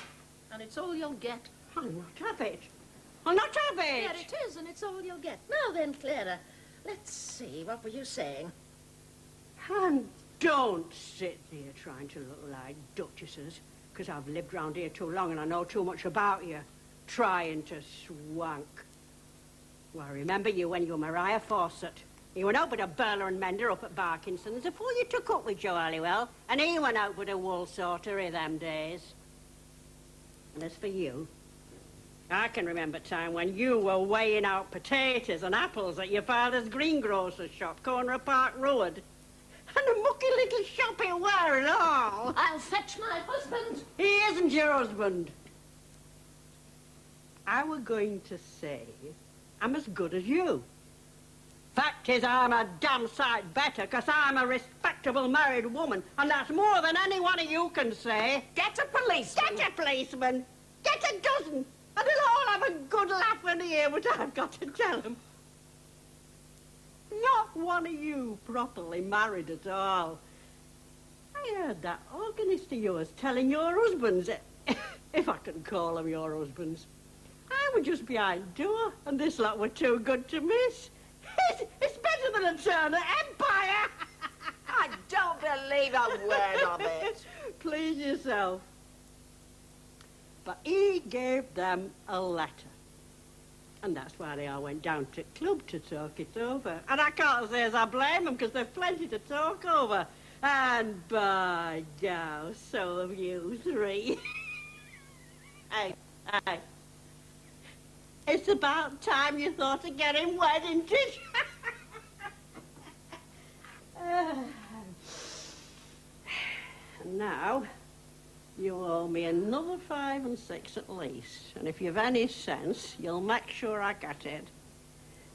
and it's all you'll get. I'll not have it. I'll not have it. There it is, and it's all you'll get. Now then, Clara, let's see, what were you saying? And don't sit there trying to look like duchesses, because I've lived round here too long and I know too much about you, trying to swank. Well, I remember you when you were Maria Fawcett. You went out with a burler and mender up at Barkinson's before you took up with Joe Halliwell, and he went out with a wool sorter in them days. And as for you, I can remember a time when you were weighing out potatoes and apples at your father's greengrocer's shop, corner of Park Road. And a mucky little shop it were and all. I'll fetch my husband. He isn't your husband. I were going to say I'm as good as you. Fact is, I'm a damn sight better, 'cause I'm a respectable married woman, and that's more than any one of you can say. Get a policeman. Get a policeman. Get a dozen. And they'll all have a good laugh when they hear what I've got to tell them. Not one of you properly married at all. I heard that organist of yours telling your husbands, if I can call them your husbands, I were just behind door, and this lot were too good to miss. It's better than a Turner Empire. I don't believe a word of it. Please yourself. But he gave them a letter. And that's why they all went down to the club to talk it over. And I can't say as I blame them, because they've plenty to talk over. And by God, so have you three. Hey. It's about time you thought of getting wed, isn't it? And now, you owe me another 5 and 6 at least. And if you've any sense, you'll make sure I get it.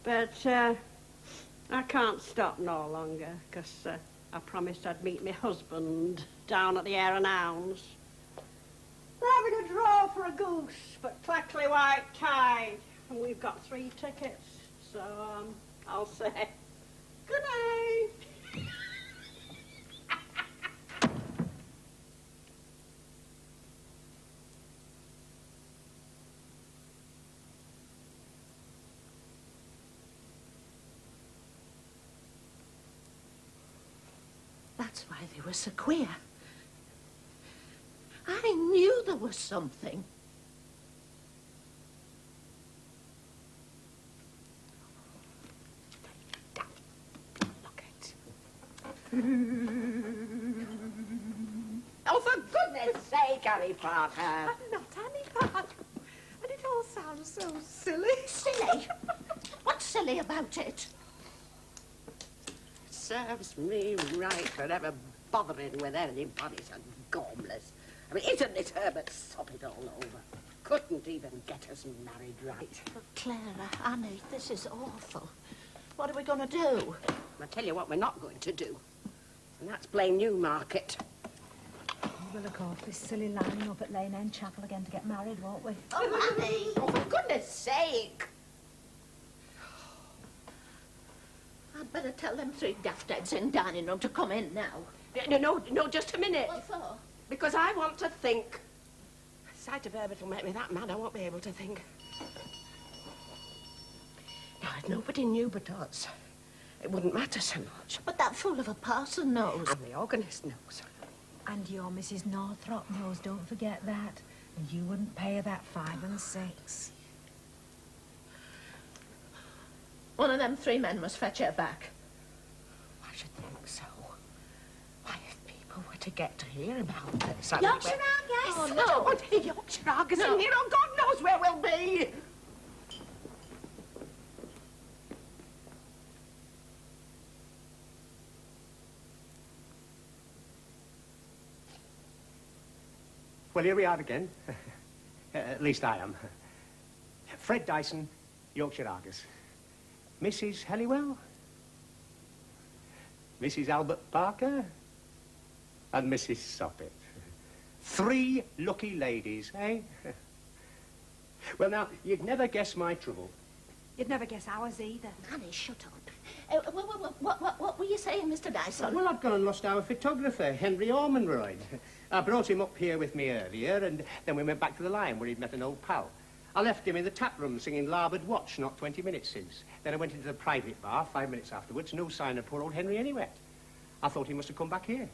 But I can't stop no longer, 'cause I promised I'd meet my husband down at the Hare and Hounds. We're having a draw for a goose, but Clackley White Tide. And we've got 3 tickets. So I'll say good night. That's why they were so queer. I knew there was something. Look it. Oh, for goodness sake, Annie Parker. I'm not Annie Parker. And it all sounds so silly. Silly? What's silly about it? Serves me right for ever bothering with anybody so gormless. I mean, isn't this Herbert sopped all over? Couldn't even get us married right. But Clara, Annie, this is awful. What are we going to do? I'll tell you what we're not going to do. And that's play Newmarket. We'll look off this silly lining up at Lane End Chapel again to get married, won't we? Oh, Annie! Oh, for goodness sake! I'd better tell them 3 daft heads in dining room to come in now. No, just a minute. What for? Because I want to think. The sight of Herbert will make me that mad I won't be able to think. Now, if nobody knew but us, it wouldn't matter so much. But that fool of a parson knows. And the organist knows. And your Mrs. Northrop knows, don't forget that. And you wouldn't pay her that 5 and 6. One of them 3 men must fetch her back. I should think so. Why, if people were to get to hear about this... Yorkshire Argus! Oh, no. I don't want any Yorkshire Argus in here. Oh, God knows where we'll be. Well, here we are again. At least I am. Fred Dyson, Yorkshire Argus. Mrs. Helliwell, Mrs. Albert Parker, and Mrs. Soppet. 3 lucky ladies, eh? Well, now, you'd never guess my trouble. You'd never guess ours either. Annie, shut up. What were you saying, Mr. Dyson? Well, I've gone and lost our photographer, Henry Ormonroyd. I brought him up here with me earlier, and then we went back to the Lion where he'd met an old pal. I left him in the tap room singing Larboard Watch not 20 minutes since. Then I went into the private bar 5 minutes afterwards. No sign of poor old Henry anywhere. I thought he must have come back here.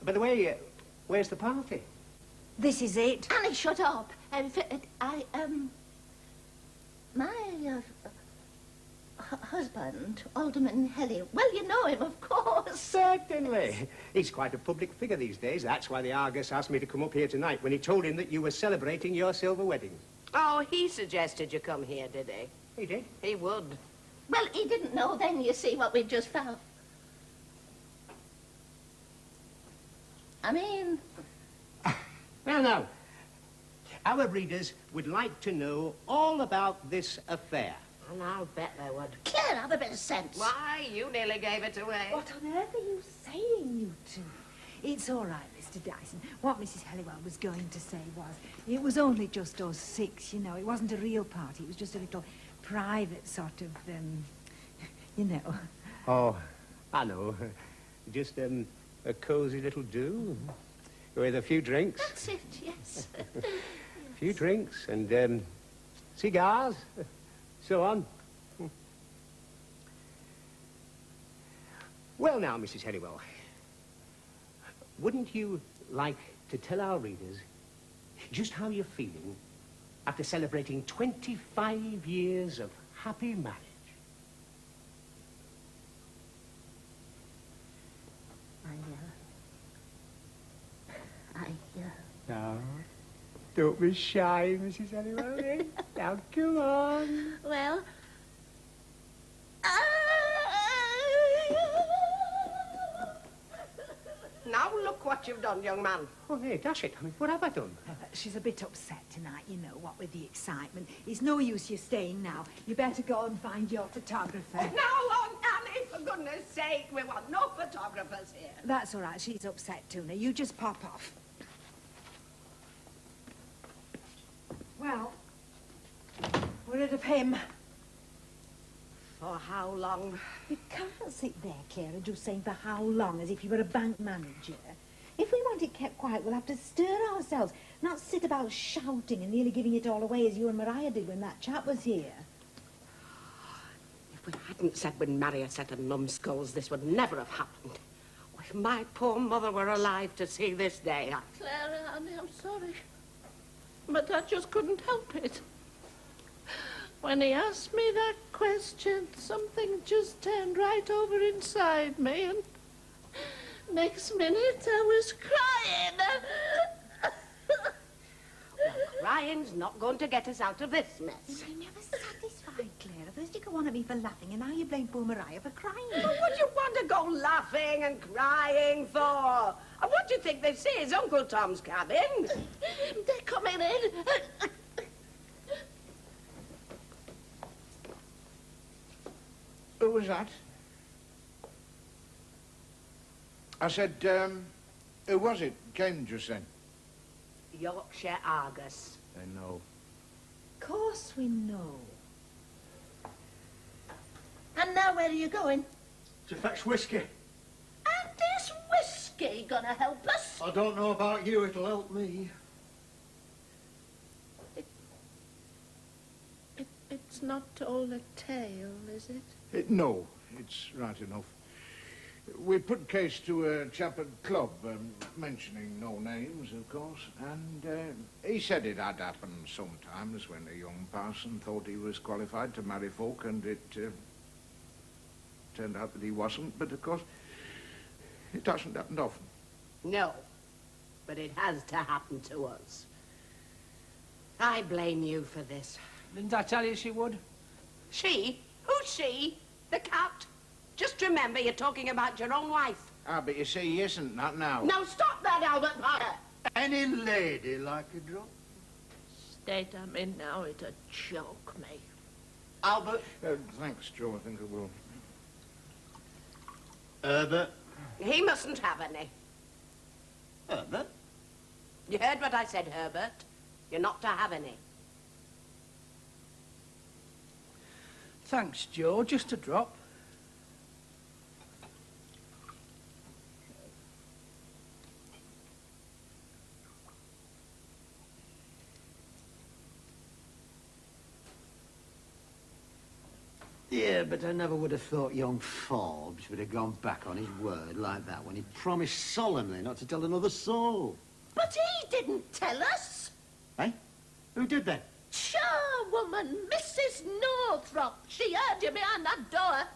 By the way, where's the party? This is it. Annie, shut up. husband, Alderman Helly. Well, you know him, of course. Certainly. He's quite a public figure these days. That's why the Argus asked me to come up here tonight when he told him that you were celebrating your silver wedding. Oh, he suggested you come here, did he? He did? He would. Well, he didn't know then, you see, what we just found. I mean... Well, now, our readers would like to know all about this affair. And I'll bet they would. Claire, have a bit of sense. Why, you nearly gave it away. What on earth are you saying, you two? It's all right, Mr. Dyson. What Mrs. Halliwell was going to say was, it was only just us six, you know. It wasn't a real party. It was just a little private sort of, you know. Oh, I know. Just, a cosy little do with a few drinks. That's it, yes. A few drinks and, cigars, so on. Well, now, Mrs. Halliwell, wouldn't you like to tell our readers just how you're feeling after celebrating 25 years of happy marriage? Now, don't be shy, Mrs. Halliwell, eh? Now, come on. Well... Now look what you've done, young man. Oh, hey, dash it. I mean, what have I done? She's a bit upset tonight, you know, what with the excitement. It's no use you staying now. You better go and find your photographer. Now, Aunt Annie, for goodness sake, we want no photographers here. That's all right. She's upset too. Now, you just pop off. Well, we're rid of him. For how long? You can't sit there, Claire, and just saying for how long, as if you were a bank manager. If we want it kept quiet, we'll have to stir ourselves, not sit about shouting and nearly giving it all away as you and Maria did when that chap was here. If we hadn't said we'd marry a set of numbskulls, this would never have happened. If my poor mother were alive to see this day, Clara, honey, I'm sorry. But I just couldn't help it. When he asked me that question, something just turned right over inside me, and next minute I was crying. Well, crying's not going to get us out of this mess. You're never satisfied, Clara. First you go on at me for laughing, and now you blame poor Maria for crying. But what do you want to go laughing and crying for? And what do you think this is, Uncle Tom's cabin? They're coming in. Who was that? I said, who was it came just then? Yorkshire Argus. I know. Of course we know. And now where are you going? To fetch whiskey. And is whiskey gonna help us? I don't know about you, it'll help me. It's not all a tale, is it? No, it's right enough. We put case to a chap at club, mentioning no names, of course, and he said it had happened sometimes when a young parson thought he was qualified to marry folk, and it turned out that he wasn't, but of course, it hasn't happened often. No, but it has to happen to us. I blame you for this. Didn't I tell you she would? She? Who's she? The cat? Just remember, you're talking about your own wife. Ah, but you see, he isn't, not now. Now stop that, Albert Potter. Any lady like a drop? State I'm in now, it'll choke me. Albert? Thanks, Joe, I think I will. Herbert? He mustn't have any. Herbert? You heard what I said, Herbert. You're not to have any. Thanks, Joe. Just a drop. Yeah, but I never would have thought young Forbes would have gone back on his word like that when he promised solemnly not to tell another soul. But he didn't tell us. Eh? Who did then? Joe! a woman, Mrs. Northrop. She heard you behind that door.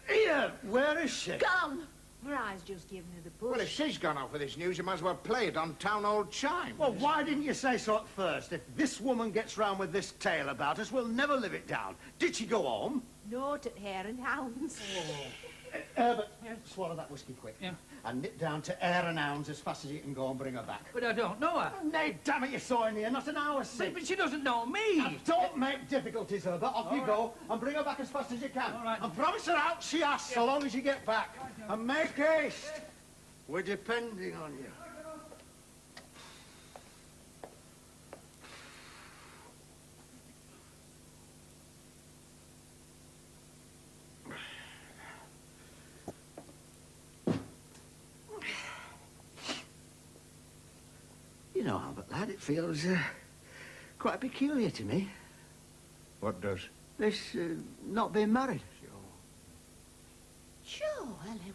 Here, where is she? Gone. Mariah's just giving her the push. Well, if she's gone off with this news, you might as well play it on town old chimes. Well, why didn't you say so at first? If this woman gets round with this tale about us, we'll never live it down. Did she go home? Note at Hare and Hounds. Herbert, swallow that whiskey quick. Yeah. And nip down to Hare and Hounds as fast as you can go and bring her back. But I don't know her. Oh, nay, damn it, you saw her in here, not an hour since. But she doesn't know me. Now, don't make difficulties, Herbert. Off you go and bring her back as fast as you can. All right. And promise her out she asks so long as you get back. And make haste. We're depending on you. You know, Albert, lad, it feels quite peculiar to me. What does? This not being married. Joe Halliwell.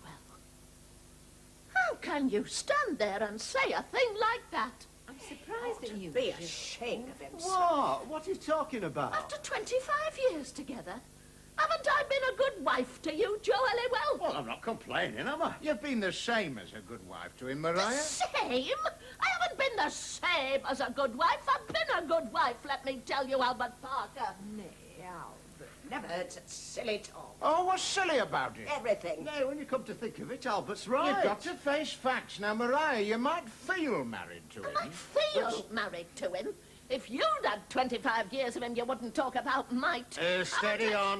How can you stand there and say a thing like that? I'm surprised at you. Be ashamed of himself. What? What are you talking about? After 25 years together, haven't I been a good wife to you, Joe Halliwell? Well, I'm not complaining, am I? You've been the same as a good wife to him, The Maria. same? I haven't been the same as a good wife. I've been a good wife, let me tell you, Albert Parker. Nay, Albert. Never heard such silly talk. Oh, what's silly about it? Everything. No, when you come to think of it, Albert's right. You've got to face facts. Now, Maria, you might feel married to him. I feel married to him. If you'd had 25 years of him, you wouldn't talk about might. Steady on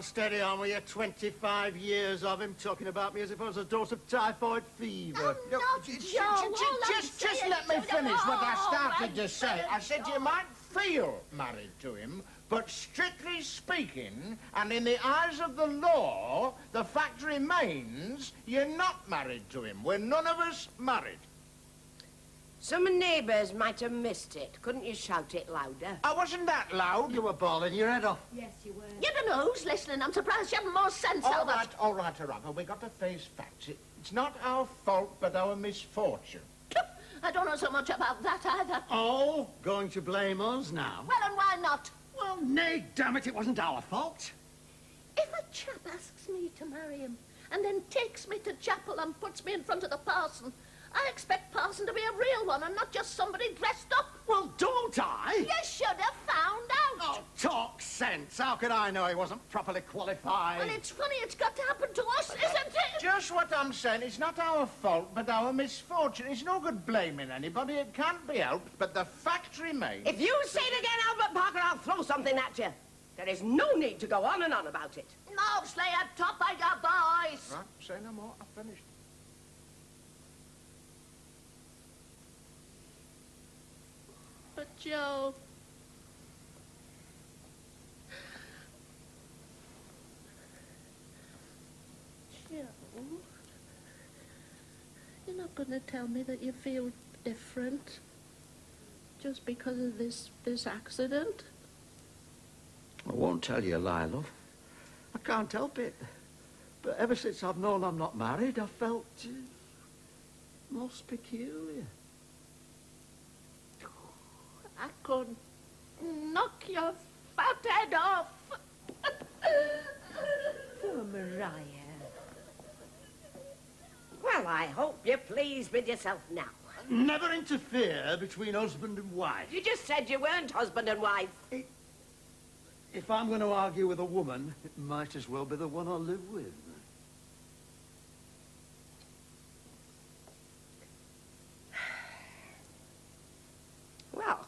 with your 25 years of him talking about me as if I was a dose of typhoid fever. I'm not, Joe. All I'm Just saying let me to you- finish what I All started right, to say. I said you might feel married to him, but strictly speaking, and in the eyes of the law, the fact remains you're not married to him. We're none of us married. Some neighbours might have missed it. Couldn't you shout it louder? I wasn't that loud. You were bawling your head off. Yes, you were. You don't know who's listening. I'm surprised you haven't more sense, Albert. All right, Arabba. We got to face facts. It's not our fault, but our misfortune. I don't know so much about that either. Oh, going to blame us now? Well, and why not? Well, nay, damn it, it wasn't our fault. If a chap asks me to marry him and then takes me to chapel and puts me in front of the parson, I expect parson to be a real one and not just somebody dressed up. Well, don't I? You should have found out. Oh, talk sense. How could I know he wasn't properly qualified? Well, it's funny it's got to happen to us, isn't it? Just what I'm saying. It's not our fault, but our misfortune. It's no good blaming anybody. It can't be helped, but the fact remains... If you say it again, Albert Parker, I'll throw something at you. There is no need to go on and on about it. No, Slayer, top of your voice. Right, say no more. I've finished. But, Joe... Joe... You're not going to tell me that you feel different just because of this accident? I won't tell you a lie, love. I can't help it. But ever since I've known I'm not married, I've felt most peculiar. I could knock your fat head off. Poor Mariah. Well, I hope you're pleased with yourself now. Never interfere between husband and wife. You just said you weren't husband and wife. If I'm going to argue with a woman, it might as well be the one I live with. Well,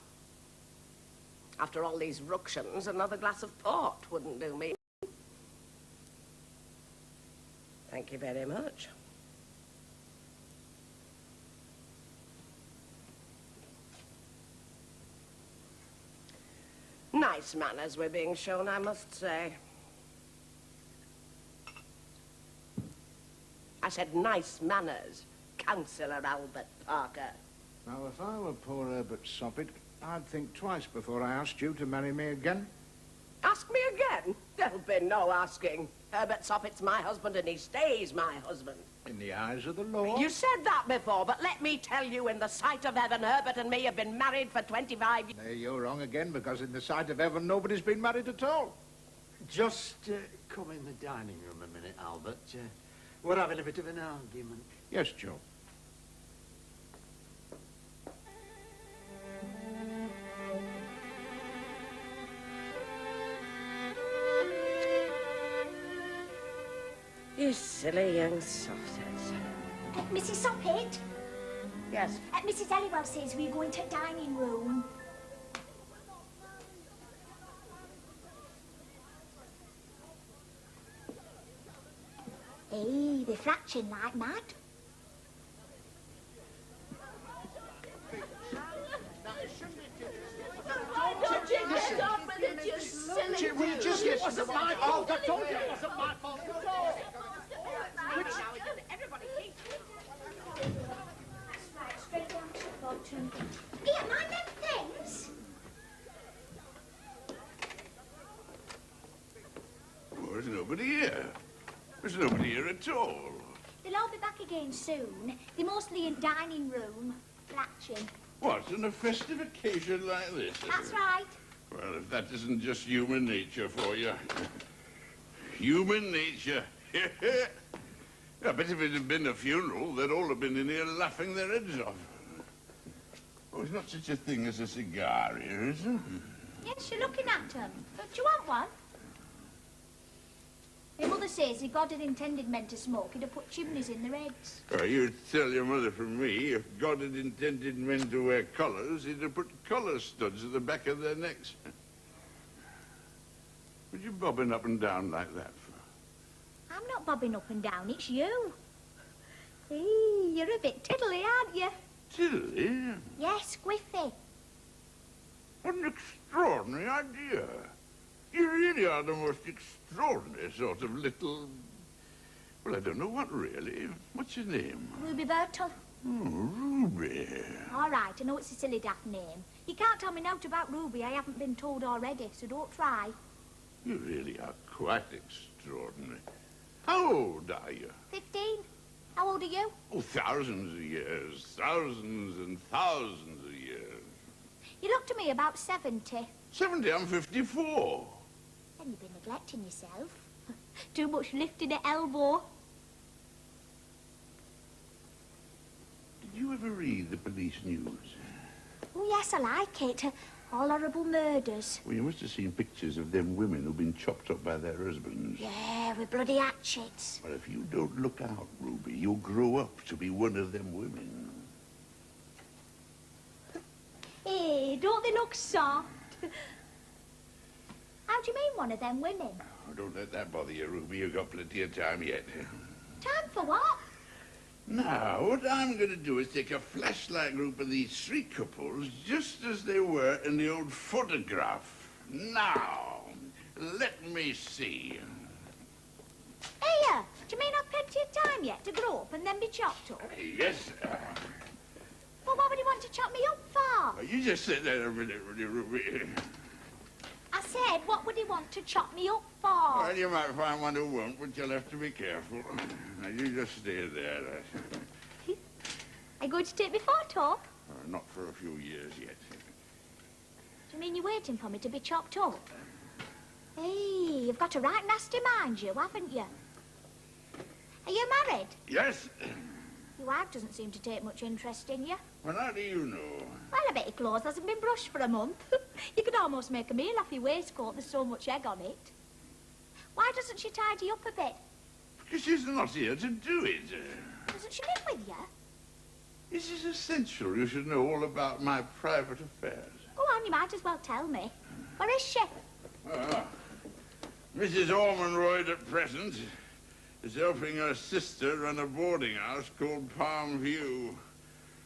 after all these ructions, another glass of port wouldn't do me. Thank you very much. Nice manners we're being shown, I must say. I said nice manners, Councillor Albert Parker. Now, if I were poor Herbert Soppit, I'd think twice before I asked you to marry me again. Ask me again? There'll be no asking. Herbert Soppit's my husband and he stays my husband. In the eyes of the law. You said that before, but let me tell you, in the sight of heaven, Herbert and me have been married for 25 years. There you're wrong again, because in the sight of heaven, nobody's been married at all. Just come in the dining room a minute, Albert. We're having a bit of an argument. Yes, Joe. You silly young softers. Mrs. Soppit? Yes? Mrs. Elliwell says we're going to dining room. Hey, they're fratching like mad. Why don't you get on with it, you silly... Will you just get... It wasn't my fault. I told you it wasn't my fault at all. Everybody keeps... Right, straight down to the bottom. Here, mind them things. Well, there's nobody here. There's nobody here at all. They'll all be back again soon. They're mostly in dining room, flatching. What, on a festive occasion like this? That's right. Well, if that isn't just human nature for you. Human nature. I bet if it had been a funeral, they'd all have been in here laughing their heads off. Oh, there's not such a thing as a cigar here, is there? Yes, you're looking at them. Don't you want one? My mother says if God had intended men to smoke, he'd have put chimneys in their heads. Oh, you tell your mother from me, if God had intended men to wear collars, he'd have put collar studs at the back of their necks. What you bobbing up and down like that for? I'm not bobbing up and down, it's you. Hey, you're a bit tiddly, aren't you? Tiddly? Yes, squiffy. What an extraordinary idea. You really are the most extraordinary sort of little... Well, I don't know what, really. What's your name? Ruby Birtle. Oh, Ruby. All right, I know it's a silly daft name. You can't tell me nought about Ruby I haven't been told already, so don't try. You really are quite extraordinary. How old are you? 15. How old are you? Oh, thousands of years. Thousands and thousands of years. You look to me about 70. 70, I'm 54. Then you've been neglecting yourself. Too much lifting at elbow. Did you ever read the police news? Oh, yes, I like it. All horrible murders. Well, you must have seen pictures of them women who've been chopped up by their husbands. Yeah, with bloody hatchets. Well, if you don't look out, Ruby, you'll grow up to be one of them women. Hey, don't they look soft? How do you mean one of them women? Oh, don't let that bother you, Ruby. You've got plenty of time yet. Time for what? Now, what I'm going to do is take a flashlight group of these three couples just as they were in the old photograph. Now, let me see. Here, do you mean I've plenty of time yet to grow up and then be chopped up? Yes, Well, what would you want to chop me up for? you just sit there a minute, will you, Ruby? I said, what would he want to chop me up for? Well, you might find one who won't, but you'll have to be careful. Now, you just stay there. Are you going to take me photo? Not for a few years yet. Do you mean you're waiting for me to be chopped up? Hey, you've got a right nasty mind, you, haven't you? Are you married? Yes. Your wife doesn't seem to take much interest in you. Well, how do you know? Well, I bet your clothes hasn't been brushed for a month. You could almost make a meal off your waistcoat, there's so much egg on it. Why doesn't she tidy up a bit? Because she's not here to do it. Doesn't she live with you? It is essential you should know all about my private affairs. Go on, you might as well tell me. Where is she? Mrs. Ormonroyd at present is helping her sister run a boarding house called Palm View.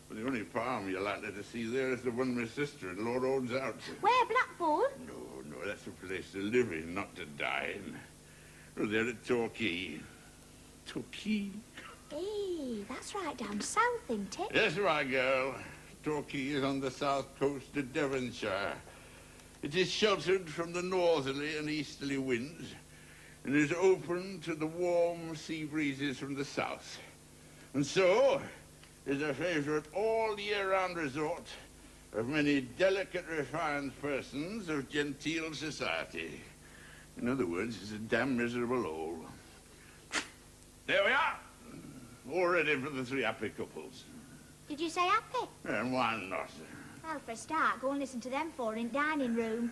But the only palm you're likely to see there is the one my sister-in-law owns out. Where, Blackpool? No, that's a place to live in, not to die in. Oh, they're at Torquay. Torquay? Hey, that's right down south, isn't it? Yes, my girl. Torquay is on the south coast of Devonshire. It is sheltered from the northerly and easterly winds, and is open to the warm sea breezes from the south. And so is a favorite all-year-round resort of many delicate, refined persons of genteel society. In other words, it's a damn miserable hole. There we are, all ready for the 3 happy couples. Did you say happy? And why not? Well, for a start, go and listen to them 4 in dining room.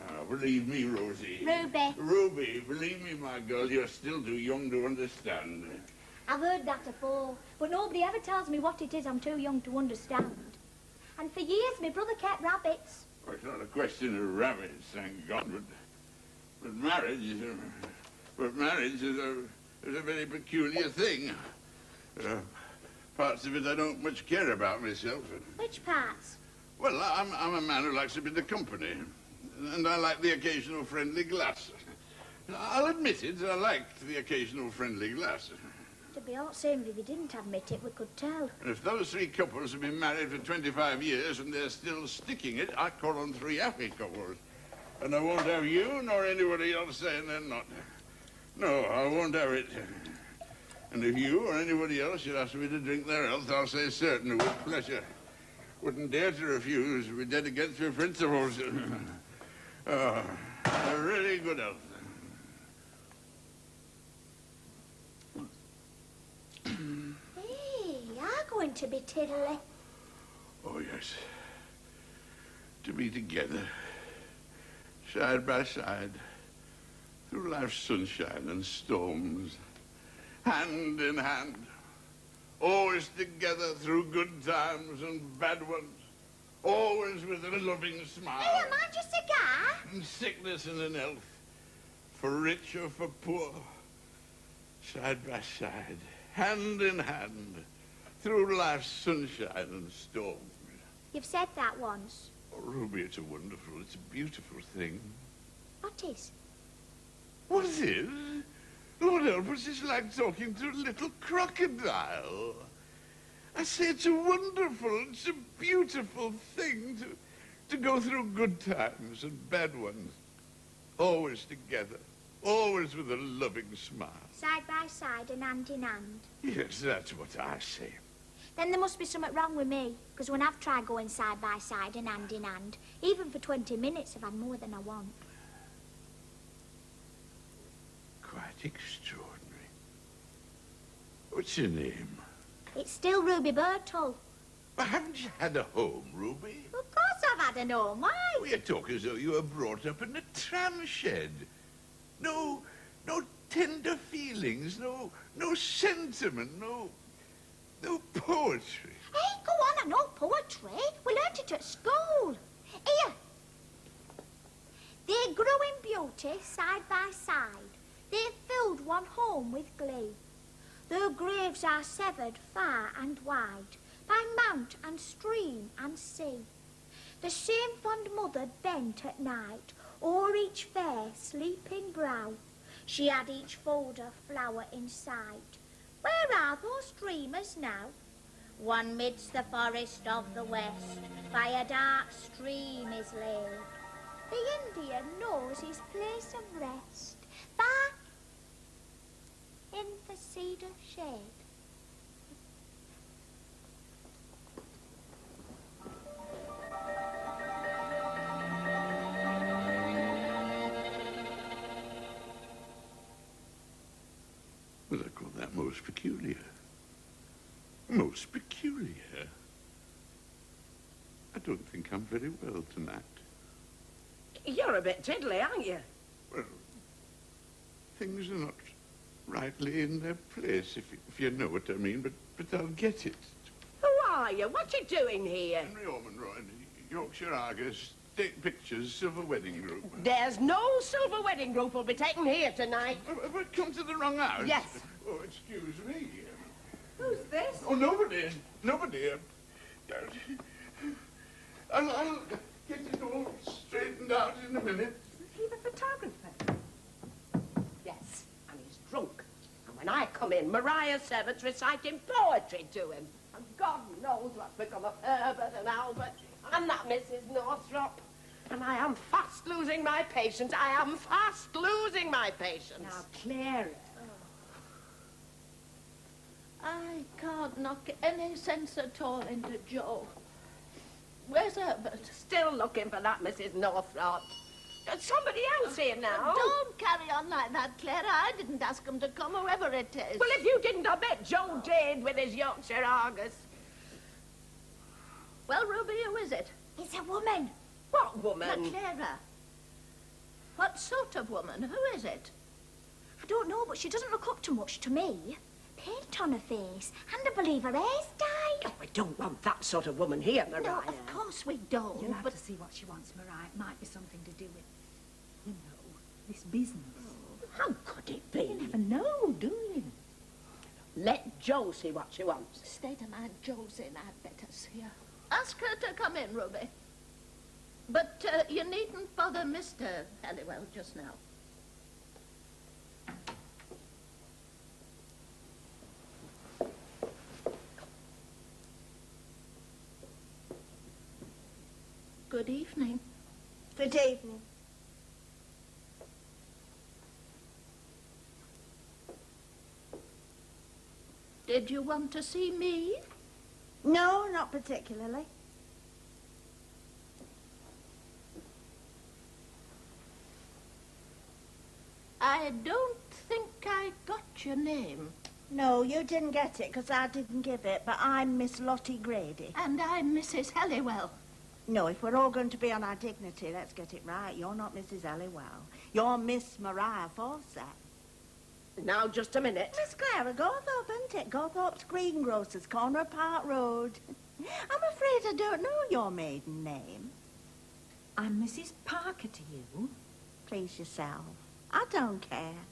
Oh, believe me, Rosie. Ruby. Ruby, believe me, my girl, you're still too young to understand. I've heard that afore, but nobody ever tells me what it is I'm too young to understand. And for years, my brother kept rabbits. Well, it's not a question of rabbits, thank God, but marriage is a very peculiar thing. Parts of it I don't much care about myself. Which parts? Well, I'm a man who likes a bit of company, and I like the occasional friendly glass. I'll admit it, I liked the occasional friendly glass. To be all same, if you didn't admit it, we could tell. And if those 3 couples have been married for 25 years and they're still sticking it, I call them 3 happy couples. And I won't have you nor anybody else saying they're not. No, I won't have it. And if you or anybody else should ask me to drink their health, I'll say certain with pleasure. Wouldn't dare to refuse. We're dead against your principles. Oh, a really good health. Hey, you're going to be tiddly. Oh, yes. To be together, side by side, through life's sunshine and storms, hand in hand, always together through good times and bad ones, always with a loving smile. Hey, mind your cigar? In sickness and in health, for rich or for poor, side by side, hand in hand, through life's sunshine and storms. You've said that once. Oh, Ruby, it's a beautiful thing. What is? What is? Lord help us, it's like talking to a little crocodile. I say it's a beautiful thing to go through good times and bad ones. Always together, always with a loving smile. Side by side and hand in hand. Yes, that's what I say. Then there must be something wrong with me, because when I've tried going side by side and hand in hand, even for 20 minutes, I've had more than I want. Quite extraordinary. What's your name? It's still Ruby Birtle. Well, haven't you had a home, Ruby? Of course I've had an home. Why? Well, you talk as though you were brought up in a tram shed. No tender feelings, no sentiment, no poetry. Hey, go on, I know poetry. We learnt it at school. Here. They grew in beauty side by side. They filled one home with glee. Their graves are severed far and wide, by mount and stream and sea. The same fond mother bent at night o'er each fair sleeping brow. She had each folder flower in sight. Where are those dreamers now? One midst the forest of the west, by a dark stream is laid. The Indian knows his place of rest, far in the cedar shade. Well, I call that most peculiar. Most peculiar. I don't think I'm very well tonight. You're a bit tiddly, aren't you? Well, things are not rightly in their place, if you know what I mean, but I'll get it. Who are you? What you doing here? Henry Ormonroyd, Yorkshire Argus, Take Pictures, Silver Wedding Group. There's no silver wedding group will be taken here tonight. Have I come to the wrong house? Yes. Oh, excuse me. Who's this? Oh, nobody. I'll get it all straightened out in a minute. Is he the photographer? Yes, and he's drunk. And when I come in, Mariah's servants reciting poetry to him. And God knows what's become of Herbert and Albert and that Mrs. Northrop. And I am fast losing my patience. I am fast losing my patience. Now, Clara. I can't knock any sense at all into Joe. Where's Herbert? Still looking for that Mrs. Northrop. There's somebody else here now. Don't carry on like that, Clara. I didn't ask him to come, whoever it is. Well, if you didn't, I bet Joe did with his Yorkshire Argus. Well, Ruby, who is it? It's a woman. What woman? Now, Clara. What sort of woman? Who is it? I don't know, but she doesn't look up too much to me. Paint on her face, and I believe her hair's dyed. Oh, we don't want that sort of woman here, Mariah. No, of course we don't. You'll have to see what she wants, Mariah. It might be something to do with, you know, this business. How could it be? You never know, do you? Let Joe see what she wants. State of mind Joe's in, I'd better see her. Ask her to come in, Ruby. But you needn't bother Mr. Halliwell just now. Good evening. Good evening. Did you want to see me? No, not particularly. I don't think I got your name. No, you didn't get it because I didn't give it, but I'm Miss Lottie Grady. And I'm Mrs. Halliwell. No, if we're all going to be on our dignity, let's get it right. You're not Mrs. Halliwell. You're Miss Mariah Fawcett. Now, just a minute. Miss Clara Gawthorpe, isn't it? Gawthorpe's Greengrocers, corner of Park Road. I'm afraid I don't know your maiden name. I'm Mrs. Parker to you. Please yourself. I don't care.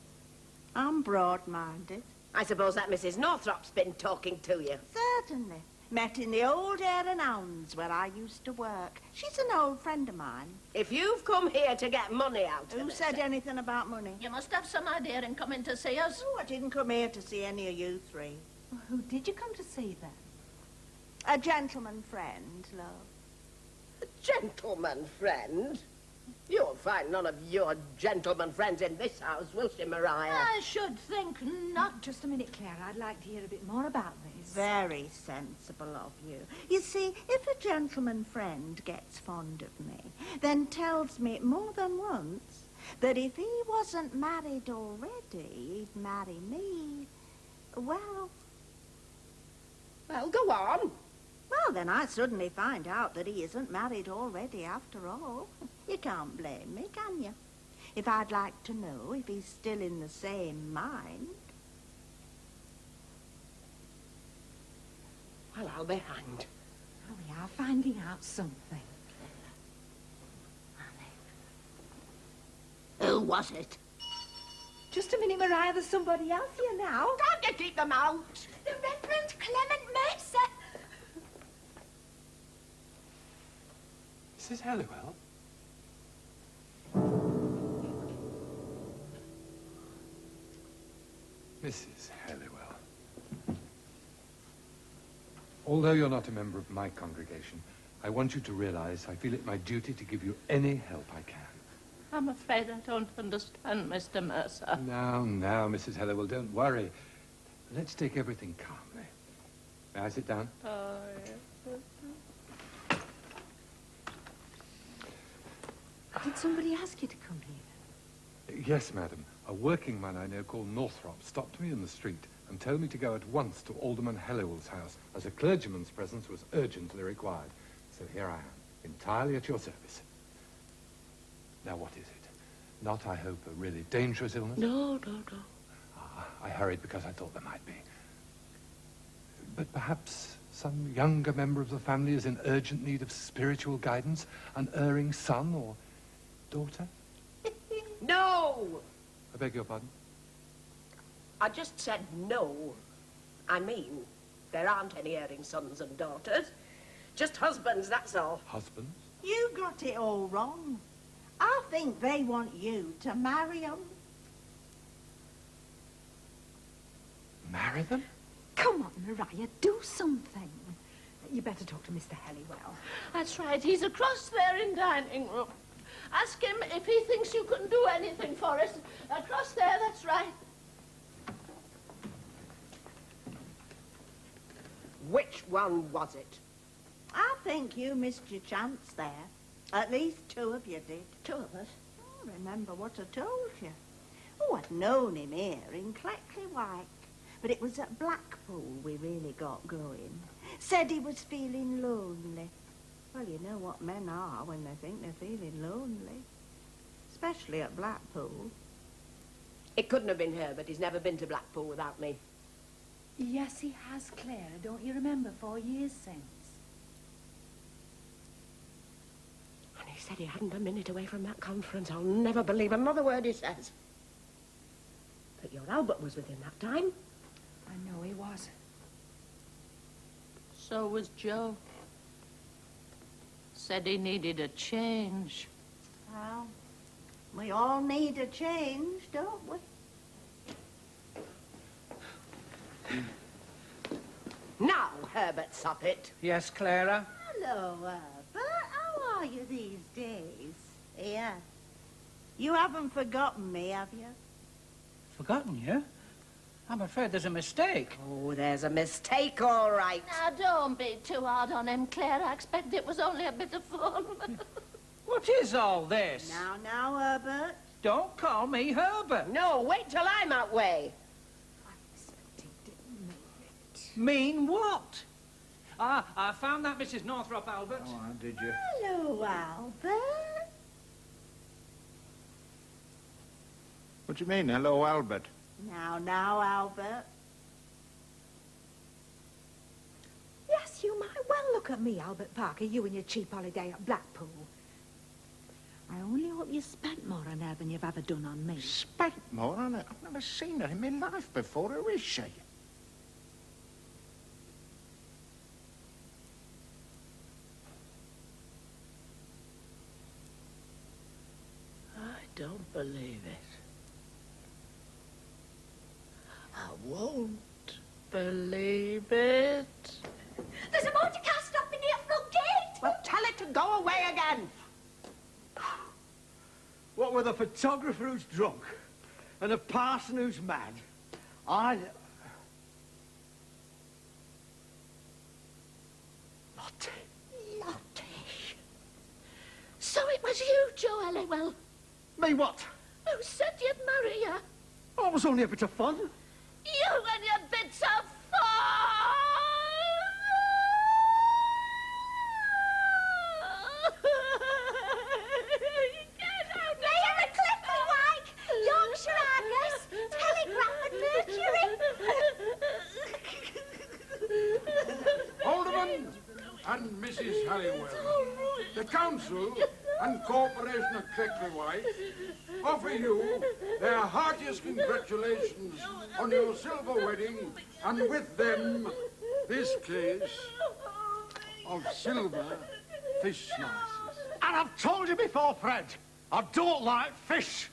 I'm broad-minded. I suppose that Mrs. Northrop's been talking to you. Certainly. Met in the old Hare and Hounds where I used to work. She's an old friend of mine. If you've come here to get money out of Who us... said anything about money? You must have some idea in coming to see us. Oh, I didn't come here to see any of you three. Well, who did you come to see then? A gentleman friend, love. A gentleman friend? You'll find none of your gentleman friends in this house, will she, Mariah? I should think not. Just a minute, Clara. I'd like to hear a bit more about this. Very sensible of you. You see, if a gentleman friend gets fond of me, then tells me more than once that if he wasn't married already, he'd marry me, well... Well, go on. Well, then I suddenly find out that he isn't married already after all. You can't blame me, can you? If I'd like to know if he's still in the same mind. Well, I'll be hanged. Oh, we are finding out something. Who was it? Just a minute, Mariah. There's somebody else here now. Can't you keep them out? The Reverend Clement Mercer. Mrs. Halliwell? Mrs. Halliwell. Although you're not a member of my congregation, I want you to realize I feel it my duty to give you any help I can. I'm afraid I don't understand, Mr. Mercer. Now, Mrs. Halliwell, don't worry. Let's take everything calmly. May I sit down? Did somebody ask you to come here? Yes, madam. A working man I know called Northrop stopped me in the street and told me to go at once to Alderman Halliwell's house, as a clergyman's presence was urgently required. So here I am, entirely at your service. Now, what is it? Not, I hope, a really dangerous illness? No. I hurried because I thought there might be. But perhaps some younger member of the family is in urgent need of spiritual guidance, an erring son or daughter? No! I beg your pardon? I just said no. I mean, there aren't any erring sons and daughters. Just husbands, that's all. Husbands? You got it all wrong. I think they want you to marry them. Marry them? Come on, Mariah, do something. You better talk to Mr. Halliwell. That's right. He's across there in dining room. Ask him if he thinks you can do anything for us. Across there, that's right. Which one was it? I think you missed your chance there. At least 2 of you did. 2 of us? Oh, remember what I told you. Oh, I'd known him here in Cleckley-White, but it was at Blackpool we really got going. Said he was feeling lonely. Well, you know what men are when they think they're feeling lonely. Especially at Blackpool. It couldn't have been Herbert. He's never been to Blackpool without me. Yes, he has, Clara. Don't you remember 4 years since? And he said he hadn't a minute away from that conference. I'll never believe another word he says. But your Albert was with him that time. I know he was. So was Joe. Said he needed a change. Well, we all need a change, don't we? Now, Herbert Soppet. Yes, Clara? Hello, Herbert. How are you these days? Here. You haven't forgotten me, have you? Forgotten you? I'm afraid there's a mistake. Oh, there's a mistake, all right. Now, don't be too hard on him, Claire. I expect it was only a bit of fun. What is all this? Now, Herbert. Don't call me Herbert. No, wait till I'm out way. Mean what? Ah, I found that Mrs. Northrop, Albert. Oh, did you? Hello, Albert. What do you mean, hello, Albert? Now, Albert. Yes, you might well look at me, Albert Parker, you and your cheap holiday at Blackpool. I only hope you spent more on her than you've ever done on me. Spent more on her? I've never seen her in my life before. Who is she? I don't believe it. I won't believe it. There's a motor car stopping near front gate. Well, tell it to go away again. What with a photographer who's drunk and a parson who's mad, Lottie. Lottie. So it was you, Joe Halliwell, Me what? who said you'd marry her. Oh, it was only a bit of fun. You and your bits of fun! Mayor of Cleckley-White, Yorkshire Argus, Telegraph and Mercury. Alderman and Mrs. Halliwell, the council and corporation of Cleckley-White offer you their heartiest congratulations on your silver wedding, and with them this case of silver fish slices. And I've told you before, Fred, I don't like fish.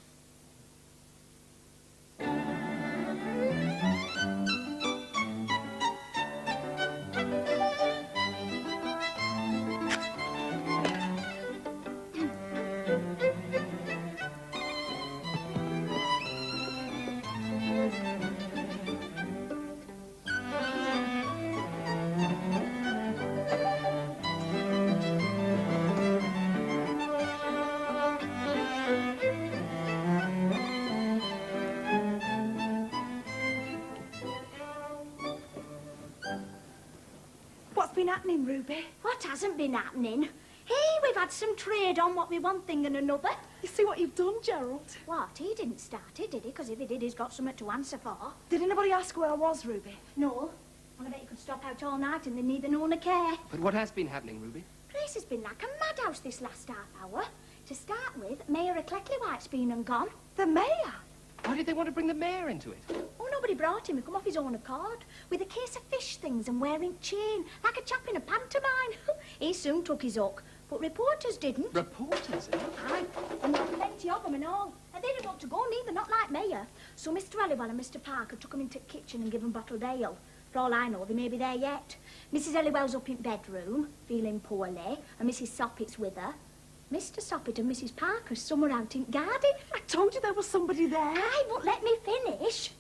What's been happening, Ruby? What hasn't been happening? Hey, we've had some trade on what we one thing and another. You see what you've done, Gerald? What? He didn't start it, did he? Because if he did, he's got something to answer for. Did anybody ask where I was, Ruby? No. Well, I bet you could stop out all night and then neither know nor care. But what has been happening, Ruby? Place has been like a madhouse this last half hour. To start with, Mayor of Cleckley-White's been and gone. The mayor? Why did they want to bring the mayor into it? Oh, nobody brought him. He come off his own accord. With a case of fish things and wearing chain. Like a chap in a pantomime. He soon took his hook. But reporters didn't. Reporters, eh? Aye. And there were plenty of them and all. And they didn't want to go neither, not like Mayor. So Mr. Halliwell and Mr. Parker took them into the kitchen and give them bottled ale. For all I know, they may be there yet. Mrs. Halliwell's up in bedroom, feeling poorly, and Mrs. Soppet's with her. Mr. Soppit and Mrs. Parker's somewhere out in garden. I told you there was somebody there. Aye, but let me finish.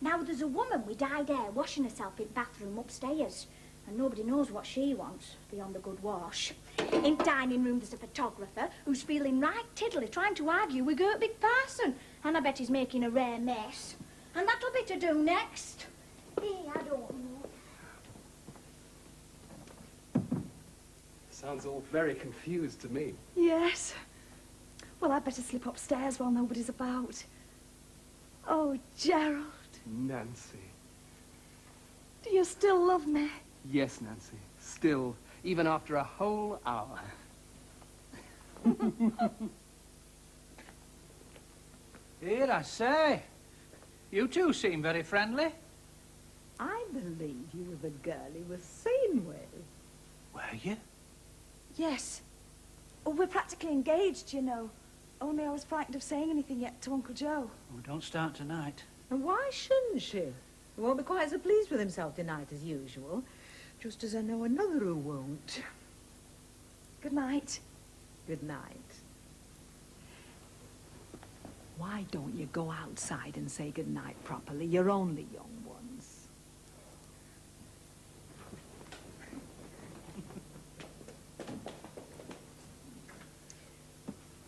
Now, there's a woman with dyed hair washing herself in bathroom upstairs. And nobody knows what she wants, beyond a good wash. In dining room, there's a photographer who's feeling right tiddly, trying to argue with Gert Big Parson. And I bet he's making a rare mess. And that'll be to do next. I don't know. Sounds all very confused to me. Yes. Well, I'd better slip upstairs while nobody's about. Oh, Gerald. Nancy. Do you still love me? Yes, Nancy. Still, even after a whole hour. Here, I say. You two seem very friendly. I believe you were the girl he was seen with. Were you? Yes. Oh, we're practically engaged, you know. Only I was frightened of saying anything yet to Uncle Joe. Oh, don't start tonight. And why shouldn't she? He won't be quite so pleased with himself tonight as usual. Just as I know another who won't. Good night. Good night. Why don't you go outside and say good night properly? You're only young ones.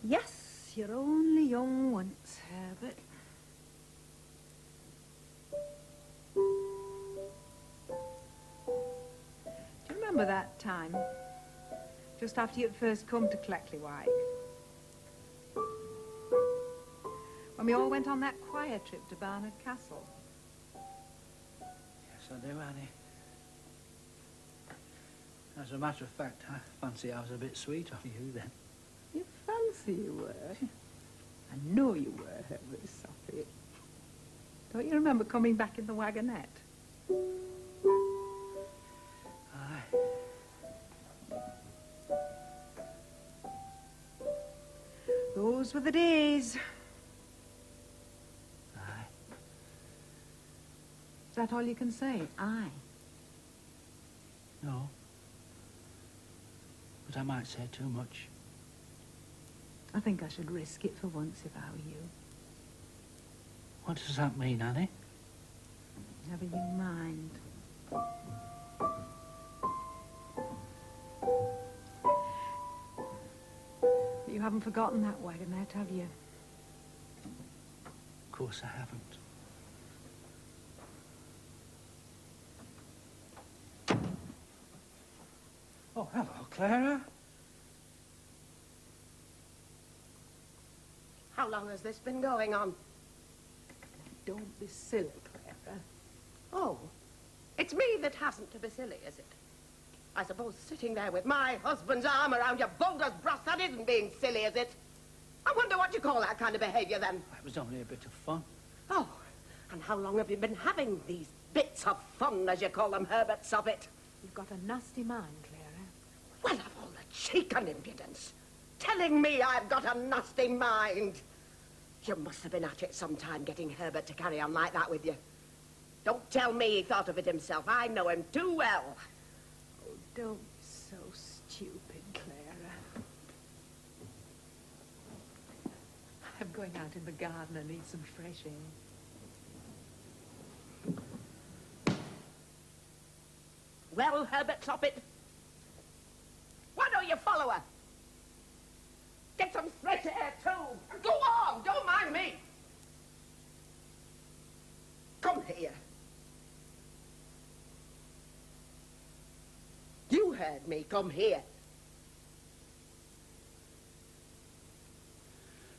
Yes, you're only young once, Herbert. Do you remember that time? Just after you'd first come to Cleckleywick? When we all went on that choir trip to Barnard Castle. Yes, I do, Annie. As a matter of fact, I fancy I was a bit sweet on you then. You fancy you were? I know you were, Herbert Soppit. Don't you remember coming back in the wagonette? Aye. Those were the days. Aye. Is that all you can say? Aye. No. But I might say too much. I think I should risk it for once if I were you. What does that mean, Annie? Never you mind. But you haven't forgotten that wagonette, have you? Of course I haven't. Oh, hello, Clara. How long has this been going on? Don't be silly, Clara. Oh, it's me that hasn't to be silly, is it? I suppose sitting there with my husband's arm around your boulder's brass, that isn't being silly, is it? I wonder what you call that kind of behaviour, then. It was only a bit of fun. Oh, and how long have you been having these bits of fun, as you call them, Herbert Soppit? You've got a nasty mind, Clara. Well, of all the cheek and impudence. Telling me I've got a nasty mind. You must have been at it sometime getting Herbert to carry on like that with you. Don't tell me he thought of it himself. I know him too well. Oh, don't be so stupid, Clara. I'm going out in the garden and need some fresh air. Well, Herbert Soppit, why don't you follow her? Get some fresh air, too. Go on, don't mind me. Come here. You heard me. Come here.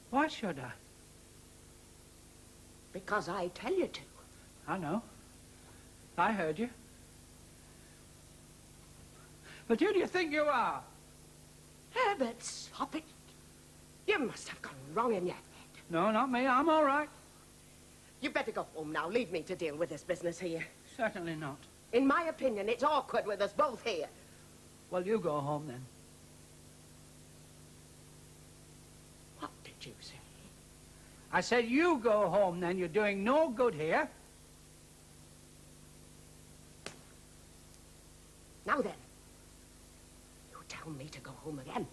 Why should I? Because I tell you to. I know. I heard you. But who do you think you are? Herbert Soppit. You must have gone wrong in your head. No, not me. I'm all right. You better go home now. Leave me to deal with this business here. Certainly not. In my opinion, it's awkward with us both here. Well, you go home then. What did you say? I said you go home then. You're doing no good here. Now then, you tell me to go home again.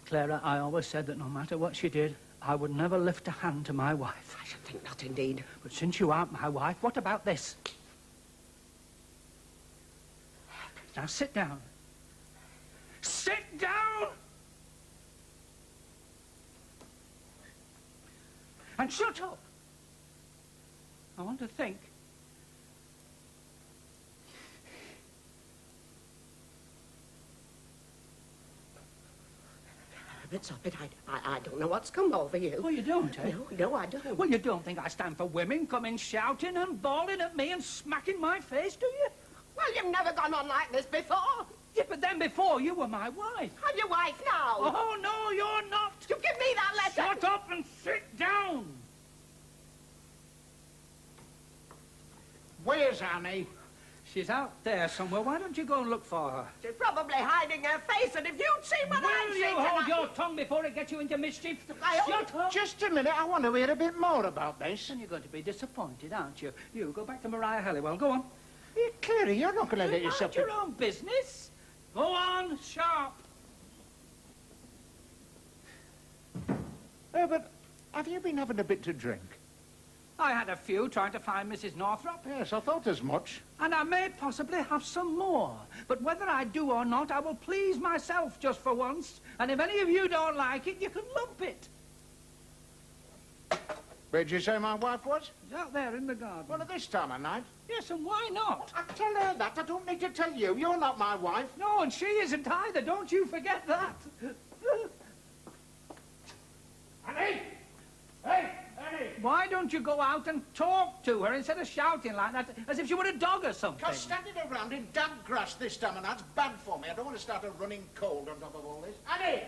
Clara, I always said that no matter what she did, I would never lift a hand to my wife. I should think not, indeed. But since you aren't my wife, what about this? Now sit down. Sit down! And shut up! I want to think. But stop it. I don't know what's come over you. Oh, you don't, eh? No, I don't. Well, you don't think I stand for women coming shouting and bawling at me and smacking my face, do you? Well, you've never gone on like this before. Yeah, but then before, you were my wife. I'm your wife now. Oh, no, you're not. You give me that letter. Shut up and sit down. Where's Annie? She's out there somewhere. Why don't you go and look for her? She's probably hiding her face, and if you'd seen what I've Will seen you hold tonight... your tongue before it gets you into mischief? Shut up! Just a minute, I want to hear a bit more about this. And you're going to be disappointed, aren't you? You, go back to Mariah Halliwell. Go on. Clary, you're not going to let yourself... Mind your own business. Go on, sharp. But have you been having a bit to drink? I had a few trying to find Mrs. Northrop. Yes, I thought as much. And I may possibly have some more. But whether I do or not, I will please myself just for once. And if any of you don't like it, you can lump it. Where'd you say my wife was? She's out there in the garden. Well, at this time of night? Yes, and why not? I tell her that. I don't need to tell you. You're not my wife. No, and she isn't either. Don't you forget that. Annie! Hey, Annie! Why don't you go out and talk to her instead of shouting like that, as if she were a dog or something? Because standing around in damp grass this time of night's bad for me. I don't want to start a running cold on top of all this. Annie!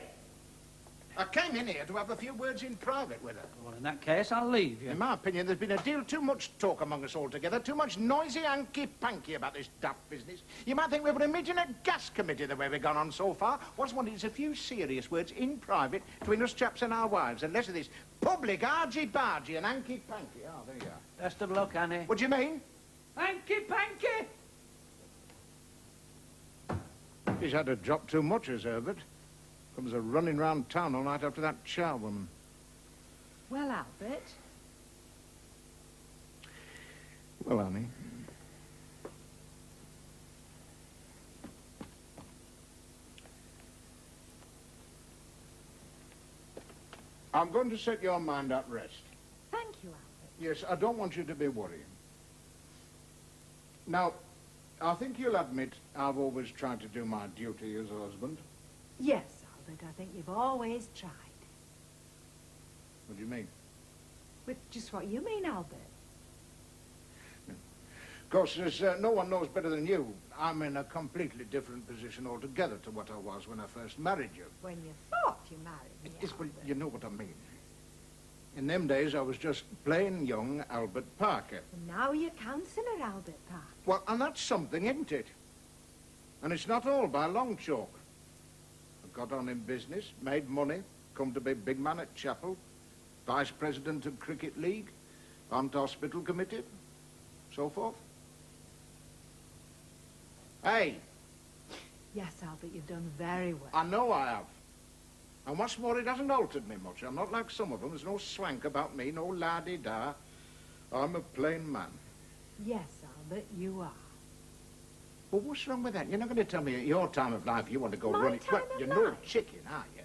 I came in here to have a few words in private with her. Well, in that case, I'll leave you. In my opinion, there's been a deal too much talk among us all together, too much noisy hanky-panky about this daft business. You might think we were a midget gas committee the way we've gone on so far. What's wanted is a few serious words in private between us chaps and our wives, and less of this public argy-bargy and hanky-panky. Oh, there you are. Best of luck, Annie. What do you mean? Hanky-panky! She's had a drop too much, has Herbert. Comes a running round town all night after that charwoman. Well, Albert. Well, Annie. I'm going to set your mind at rest. Thank you, Albert. Yes, I don't want you to be worrying. Now, I think you'll admit I've always tried to do my duty as a husband. Yes, Albert, I think you've always tried. What do you mean? But just what you mean, Albert. Of course, as no one knows better than you, I'm in a completely different position altogether to what I was when I first married you. When you thought you married me, Yes, but Albert. you know what I mean. In them days, I was just plain young Albert Parker. And now you're Councillor Albert Parker. Well, and that's something, isn't it? And it's not all by long chalk. I got on in business, made money, come to be big man at chapel, vice president of Cricket League, on to hospital committee, so forth. Hey, Yes, Albert, you've done very well. I know I have. And what's more, it hasn't altered me much. I'm not like some of them. There's no swank about me, no la-di-da. I'm a plain man. Yes, Albert, you are. Well, what's wrong with that? You're not going to tell me at your time of life you want to go My running... time Well, of you're no life? chicken, are you?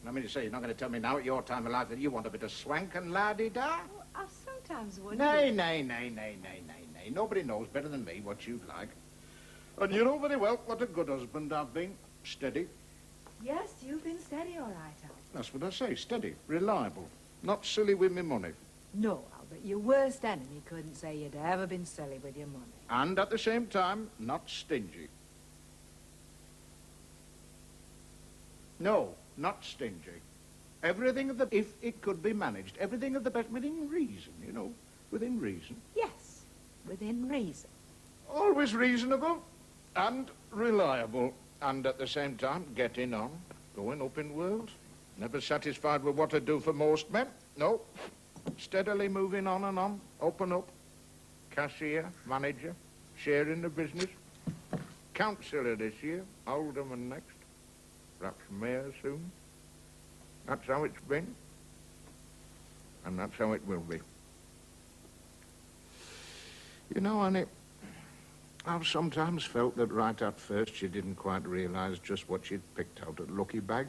And I mean to say, you're not going to tell me now at your time of life that you want a bit of swank and la-di-da? Well, I've sometimes wondered... Nay, nay, nay, nay, nay, nay, nay. Nobody knows better than me what you'd like. And you know very well what a good husband I've been. Steady. Yes, you've been steady all right, Albert. That's what I say, steady, reliable. Not silly with me money. No, Albert, your worst enemy couldn't say you'd ever been silly with your money. And at the same time, not stingy. No, not stingy. Everything of the... If it could be managed, everything of the best within reason, you know, within reason. Yes, within reason. Always reasonable and reliable. And at the same time, getting on, going up in world. Never satisfied with what I do for most men. No. Steadily moving on and on, up and up. Cashier, manager, sharing the business. Councillor this year, Alderman next. Perhaps mayor soon. That's how it's been. And that's how it will be. You know, honey, I've sometimes felt that right at first she didn't quite realise just what she'd picked out at Lucky Bag.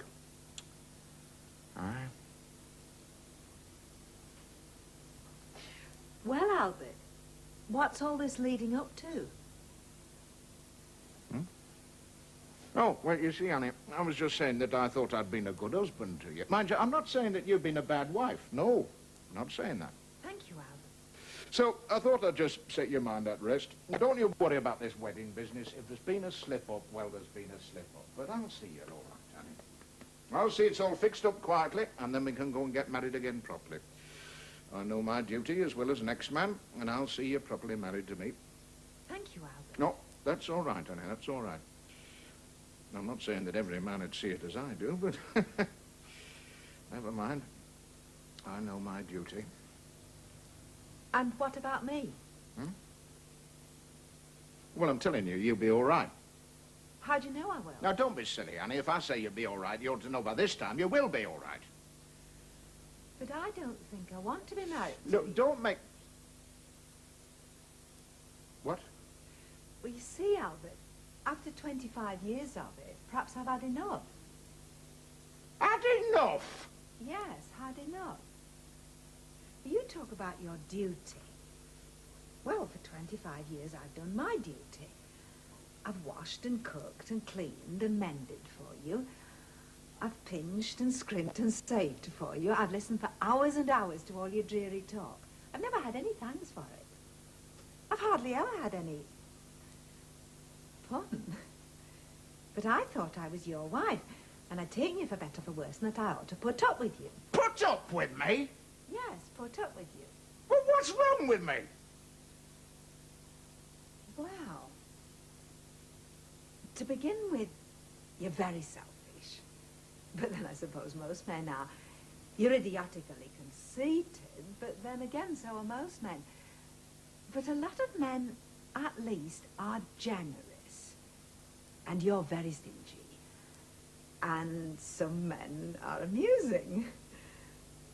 Aye. Well, Albert, what's all this leading up to? Oh, well, you see, honey, I was just saying that I thought I'd been a good husband to you. Mind you, I'm not saying that you've been a bad wife. No, I'm not saying that. Thank you, Albert. So, I thought I'd just set your mind at rest. Now, don't you worry about this wedding business. If there's been a slip-up, well, there's been a slip-up. But I'll see it all right, honey. I'll see it's all fixed up quietly, and then we can go and get married again properly. I know my duty as well as next man, and I'll see you properly married to me. Thank you, Albert. No, that's all right, honey, that's all right. I'm not saying that every man would see it as I do, but never mind. I know my duty. And what about me? Well, I'm telling you, you'll be all right. How do you know I will? Now, don't be silly, Annie. If I say you'll be all right, you ought to know by this time you will be all right. But I don't think I want to be married. Look, don't make... What? Well, you see, Albert, after 25 years of it, perhaps I've had enough. Had enough? Yes, had enough. You talk about your duty. Well, for 25 years I've done my duty. I've washed and cooked and cleaned and mended for you. I've pinched and scrimped and saved for you. I've listened for hours and hours to all your dreary talk. I've never had any thanks for it. I've hardly ever had any fun. But I thought I was your wife, and I'd taken you for better or for worse, and that I ought to put up with you. Put up with me? Yes, put up with you. Well, what's wrong with me? Well, to begin with, you're very selfish. But then I suppose most men are. You're idiotically conceited, but then again, so are most men. But a lot of men, at least, are generous. And you're very stingy. And some men are amusing.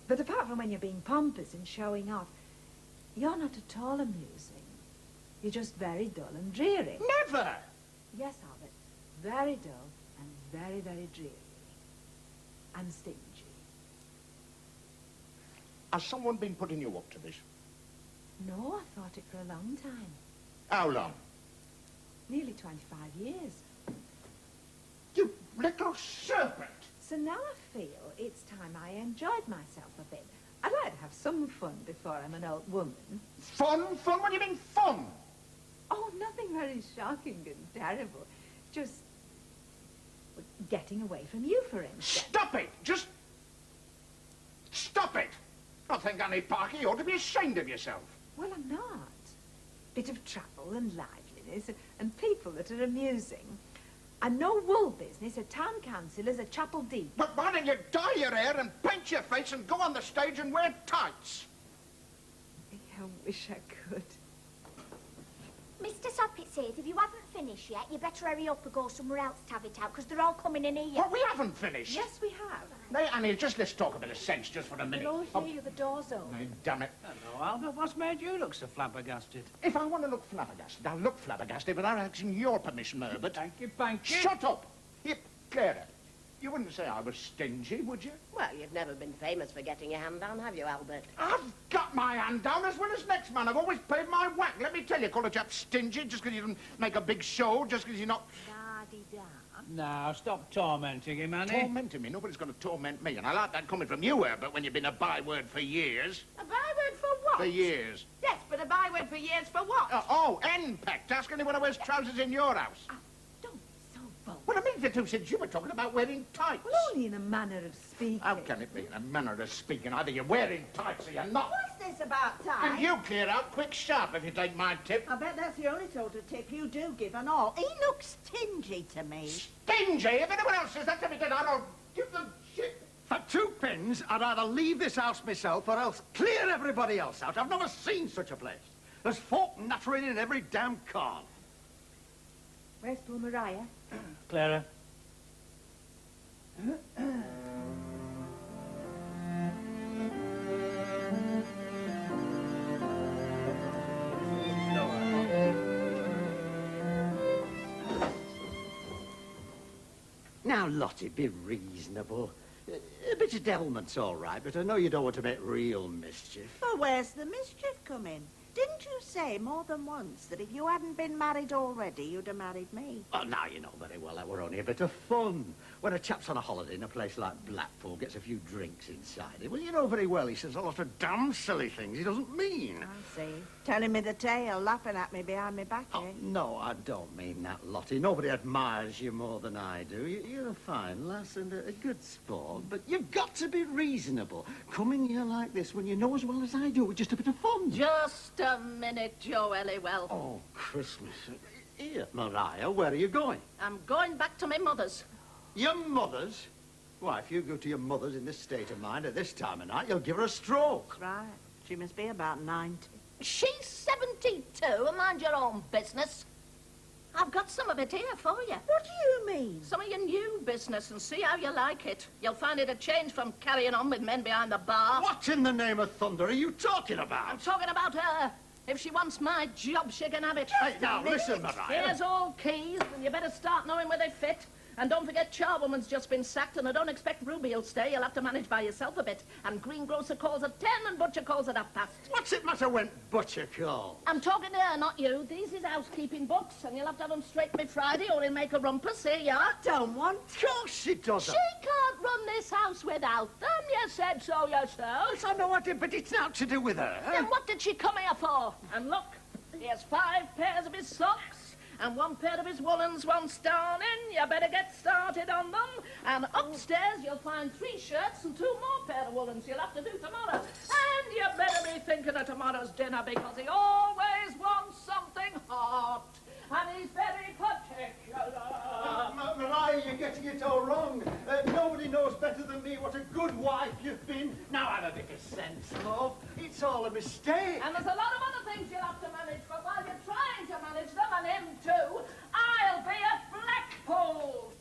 But apart from when you're being pompous and showing off, you're not at all amusing. You're just very dull and dreary. Never! Yes, Albert. Very dull and very, very dreary. And stingy. Has someone been putting you up to this? No, I thought it for a long time. How long? Nearly 25 years. You little serpent! So now I feel it's time I enjoyed myself a bit. I'd like to have some fun before I'm an old woman. Fun? Fun? What do you mean, fun? Oh, nothing very shocking and terrible. Just getting away from you, for instance. Stop it! Just stop it! I think, Annie Parker, you ought to be ashamed of yourself. Well, I'm not. Bit of travel and liveliness and people that are amusing. And no wool business, a town councillor's, a chapel deep. But why don't you dye your hair and paint your face and go on the stage and wear tights? I wish I could. Mr. Soppit says if you haven't finished yet, you better hurry up and go somewhere else to have it out, because they're all coming in here. But we haven't finished. Yes, we have. Now, Annie, just let's talk a bit of sense just for a minute. We'll all hear you, the door's open. Now, damn it. Hello, Albert. What's made you look so flabbergasted? If I want to look flabbergasted, I'll look flabbergasted without asking your permission, Herbert. Thank you, thank you. Shut up! Here, Clara, you wouldn't say I was stingy, would you? Well, you've never been famous for getting your hand down, have you, Albert? I've got my hand down as well as next man. I've always paid my whack. Let me tell you, call a chap stingy just because you didn't make a big show, just because you're not... Da-de-da. Now, stop tormenting him, Annie. Tormenting me? Nobody's going to torment me. And I like that coming from you, Herbert, when you've been a byword for years. A byword for what? For years. Yes, but a byword for years for what? Henpecked. Ask anyone who wears trousers in your house. Don't be so bold. Well, a minute or two since you were talking about wearing tights. Well, only in a manner of speaking. How can it be in a manner of speaking? Either you're wearing tights or you're not. What's this about time? And you clear out quick sharp if you take my tip. I bet that's the only sort of tip you do give and all. He looks stingy to me. Stingy? If anyone else says that to me, then I'll give them shit. For 2 pins, I'd either leave this house myself or else clear everybody else out. I've never seen such a place. There's folk nattering in every damn car. Where's poor Mariah? Clara. Now, Lottie, be reasonable. A bit of devilment's all right, but I know you don't want to make real mischief. Well, where's the mischief coming? Didn't you say more than once that if you hadn't been married already, you'd have married me? Well, now you know very well that we're only a bit of fun. When a chap's on a holiday in a place like Blackpool, gets a few drinks inside it, well, you know very well he says a lot of damn silly things he doesn't mean. I see. Telling me the tale, laughing at me behind my back, eh? No, I don't mean that, Lottie. Nobody admires you more than I do. You're a fine lass and a good sport, but you've got to be reasonable. Coming here like this when you know as well as I do, it's just a bit of fun. Just a minute, Joe Elliwell. Oh, Christmas. Here, Maria, where are you going? I'm going back to my mother's. Your mother's? Why, if you go to your mother's in this state of mind at this time of night, you'll give her a stroke. That's right. She must be about 90. She's 72, and mind your own business. I've got some of it here for you. What do you mean? Some of your new business, and see how you like it. You'll find it a change from carrying on with men behind the bar. What in the name of thunder are you talking about? I'm talking about her. If she wants my job, she can have it. Hey, now, listen, Maria. Here's all keys, and you better start knowing where they fit. And don't forget Charwoman's just been sacked, and I don't expect Ruby'll stay. You'll have to manage by yourself a bit. And greengrocer calls at 10 and butcher calls at 1:30. What's it matter when butcher calls? I'm talking to her, not you. These is housekeeping books, and you'll have to have them straight by Friday, or he'll make a rumpus. Here you are. I don't want Of course she doesn't. She can't run this house without them. You said so yourself. I know I did, but it's not to do with her. Then what did she come here for? And look, here's 5 pairs of his socks. And 1 pair of his woolens wants darning. You better get started on them. And upstairs you'll find 3 shirts and 2 more pair of woolens you'll have to do tomorrow. And you better be thinking of tomorrow's dinner because he always wants something hot. And he's very particular. Maria, you're getting it all wrong. Nobody knows better than me what a good wife you've been. Now have a bit of sense, love. It's all a mistake. And there's a lot of other things you'll have to manage, but while you're trying to manage them, and him too, I'll be at Blackpool.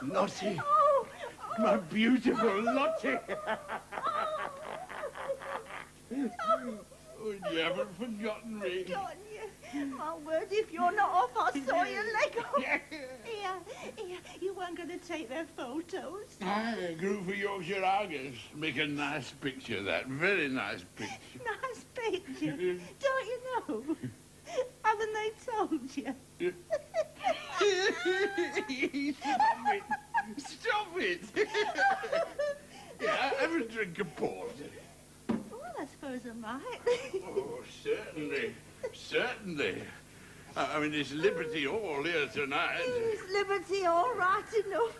Lottie. Oh, my beautiful Lottie. Oh, you haven't forgotten me. Forgotten you. My word, if you're not off, I'll saw your leg off. Here, you weren't going to take their photos. I grew for Yorkshire Argus. Make a nice picture, that. Very nice picture. Nice picture. Don't you know? Haven't they told you? Stop it. Stop it. Yeah, have a drink of port. Well, I suppose I might. Oh, certainly. Certainly. I mean, it's Liberty Hall here tonight. It's Liberty all right enough.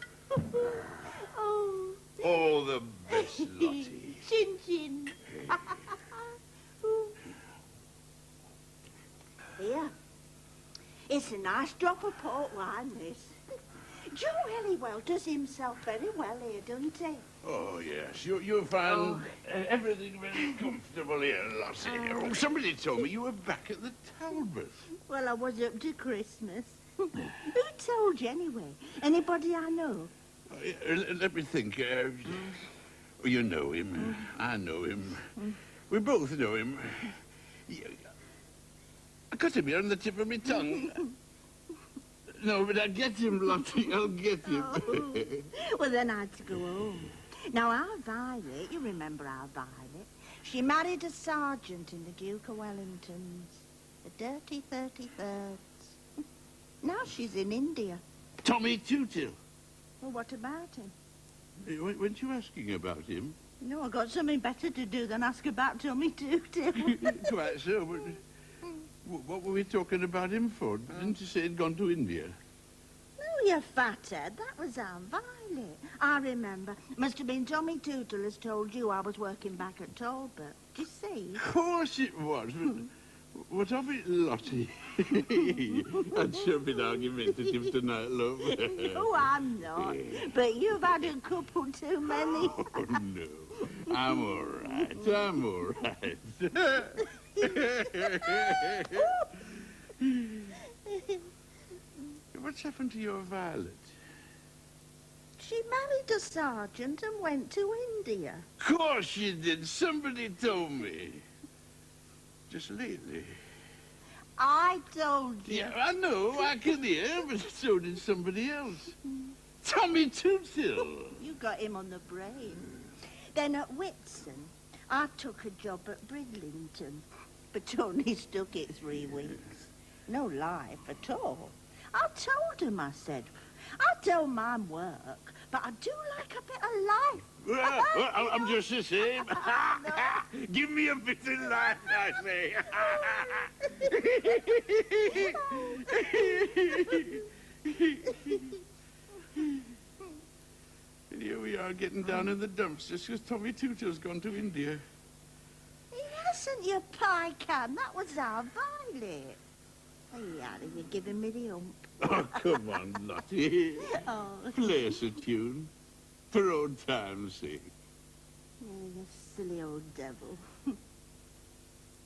Oh. All the best, Lottie. Chin chin. Here. It's a nice drop of port wine, this. Joe Elliwell does himself very well here, doesn't he? Oh, yes. You'll find everything very comfortable here, Lottie. Oh, somebody told me you were back at the Talbot. Well, I was up to Christmas. Who told you, anyway? Anybody I know? Let me think. Oh, you know him. I know him. We both know him. I got him here on the tip of my tongue. No, but I'll get him, Lottie. I'll get him. Oh. Well, then I had to go home. Now, our Violet, you remember our Violet, she married a sergeant in the Duke of Wellington's, the dirty 33rds. Now she's in India. Tommy Tootil. Well, what about him? Weren't you asking about him? No, I got something better to do than ask about Tommy Tootil. Quite so, but What were we talking about him for? Didn't you say he'd gone to India? No, you fathead. That was Aunt Violet. I remember. Must have been Tommy Tootle has told you I was working back at Talbot. Do you see? Of course it was. But what of it, Lottie? I'd sure been argumentative tonight, love. No, I'm not. But you've had a couple too many. Oh, no. I'm all right. I'm all right. What's happened to your Violet? She married a sergeant and went to India. Of course she did. Somebody told me. Just lately. I told you. Yeah, I know. I can hear, but so did somebody else. Tommy Tootle. You got him on the brain. Then at Whitson, I took a job at Bridlington, but only stuck it 3 weeks. No life at all. I told him, I said, I don't mind work, but I do like a bit of life. Well, I'm just the same. Give me a bit of life, I say. And here we are getting down in the dumps just because Tommy Tootle's gone to India. He hasn't, you pie can. That was our Violet. Hey, Harry, you're giving me the hump. Oh, come on, Lottie. Oh. Play us a tune. For old time's sake. Oh, you silly old devil.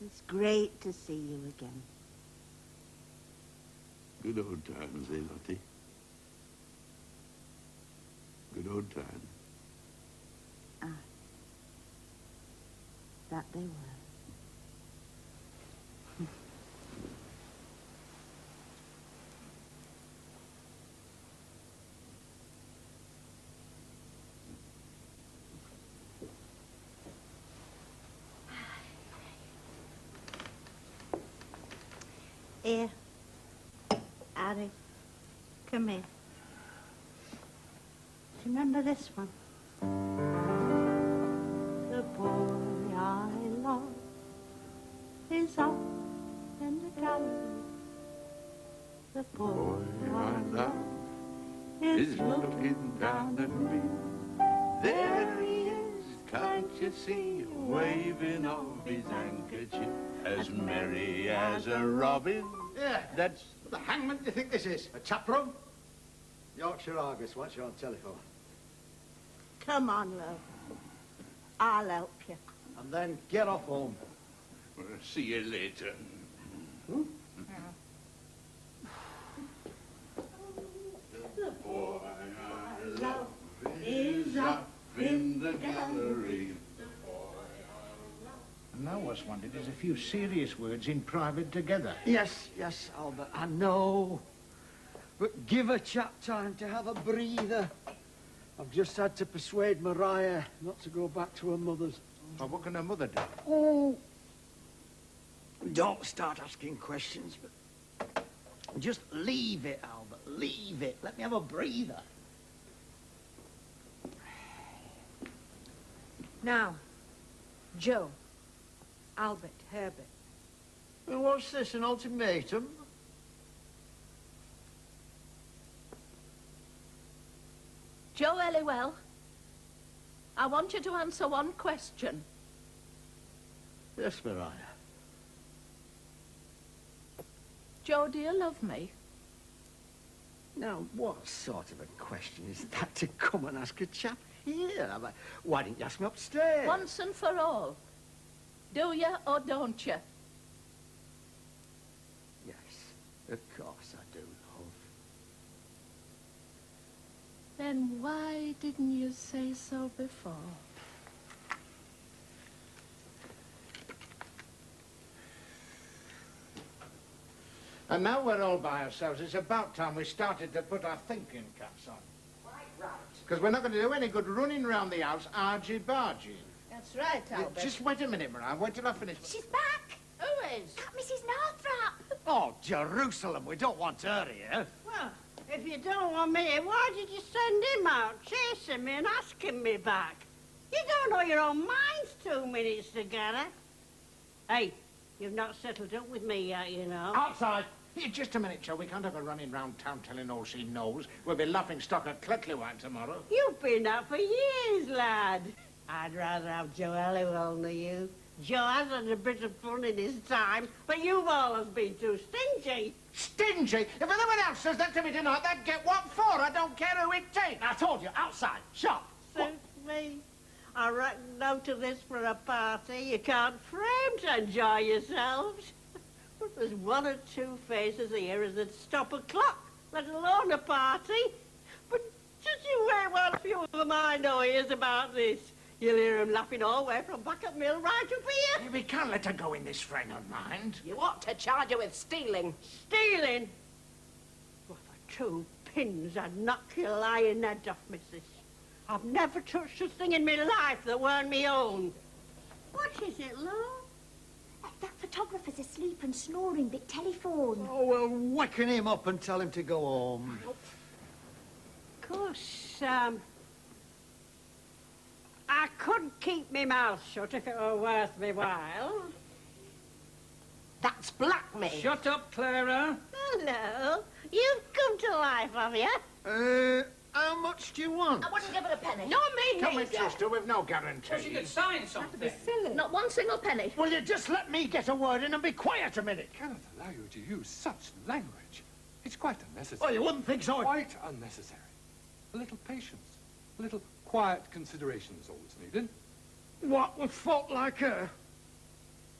It's great to see you again. Good old times, eh, Lottie? Good old times. Ah. That they were. Here. Harry, come here. Do you remember this one? The boy I love is up in the gallery. The boy I love is looking down at me. There he is, can't you see, waving off his handkerchief, as merry as a robin. Yeah, that's... What the hangman do you think this is? A tap room? Yorkshire Argus, what's your telephone? Come on, love. I'll help you. And then get off home. Well, see you later. The boy I love is up in the gallery. And now what's wanted is a few serious words in private together. Yes, yes, Albert, I know. But give a chap time to have a breather. I've just had to persuade Mariah not to go back to her mother's. Well, what can her mother do? Oh, don't start asking questions, but just leave it, Albert, leave it. Let me have a breather. Now, Joe, Albert, Herbert. And what's this, an ultimatum? Joe Elliwell, I want you to answer one question. Yes, Mariah. Joe, do you love me? Now, what sort of a question is that to come and ask a chap here? Why didn't you ask me upstairs? Once and for all. Do you or don't you? Yes, of course I do, love. Then why didn't you say so before? And now we're all by ourselves. It's about time we started to put our thinking caps on. Quite right. Because we're not going to do any good running round the house argy-bargy. That's right, Albert. Just wait a minute, Mariah. Wait till I finish. She's back. Who is? Mrs. Northrop. Oh, Jerusalem, we don't want her here. Well, if you don't want me here, why did you send him out, chasing me and asking me back? You don't know your own minds 2 minutes together. Hey, You've not settled up with me yet, you know. Outside. Here, just a minute, Joe. We can't have her running round town telling all she knows. We'll be laughing stock at Clecklywhite tomorrow. You've been that for years, lad. I'd rather have Joe Halliwell than you. Joe has had a bit of fun in his time, but you've always been too stingy. Stingy? If anyone else says that to me tonight, they'd get what for. I don't care who it takes. I told you, outside. Shop. Suits me. I reckon out of this for a party, you can't frame to enjoy yourselves. But there's one or two faces here as would stop a clock, let alone a party. But just you wait while a few of them I know hears about this. You'll hear them laughing all the way from back at Mill right up here. We can't let her go in this frame of mind. You ought to charge her with stealing. Stealing? Well, for 2 pins, I'd knock your lying head off, missus. I've never touched a thing in my life that weren't me own. What is it, Lou? That photographer's asleep and snoring bit telephone. Oh, well, waken him up and tell him to go home. Of course, I could keep my mouth shut if it were worth me while. That's blackmail. Shut up, Clara. Hello. You've come to life, have you? How much do you want? I wouldn't give her a penny. No, me Come neither. in, sister, we've no guarantee. Well, she could sign something. Silly. Not one single penny. Will you just let me get a word in and be quiet a minute? I cannot allow you to use such language. It's quite Oh, unnecessary. you wouldn't think so. Quite unnecessary. A little patience, a little quiet consideration is all that's needed. What with folk like her?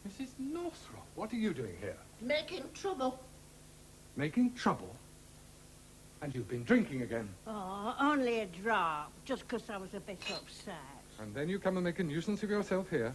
Mrs. Northrop, what are you doing here? Making trouble. Making trouble? And you've been drinking again. Oh, only a drop, just 'cause I was a bit upset. And then you come and make a nuisance of yourself here.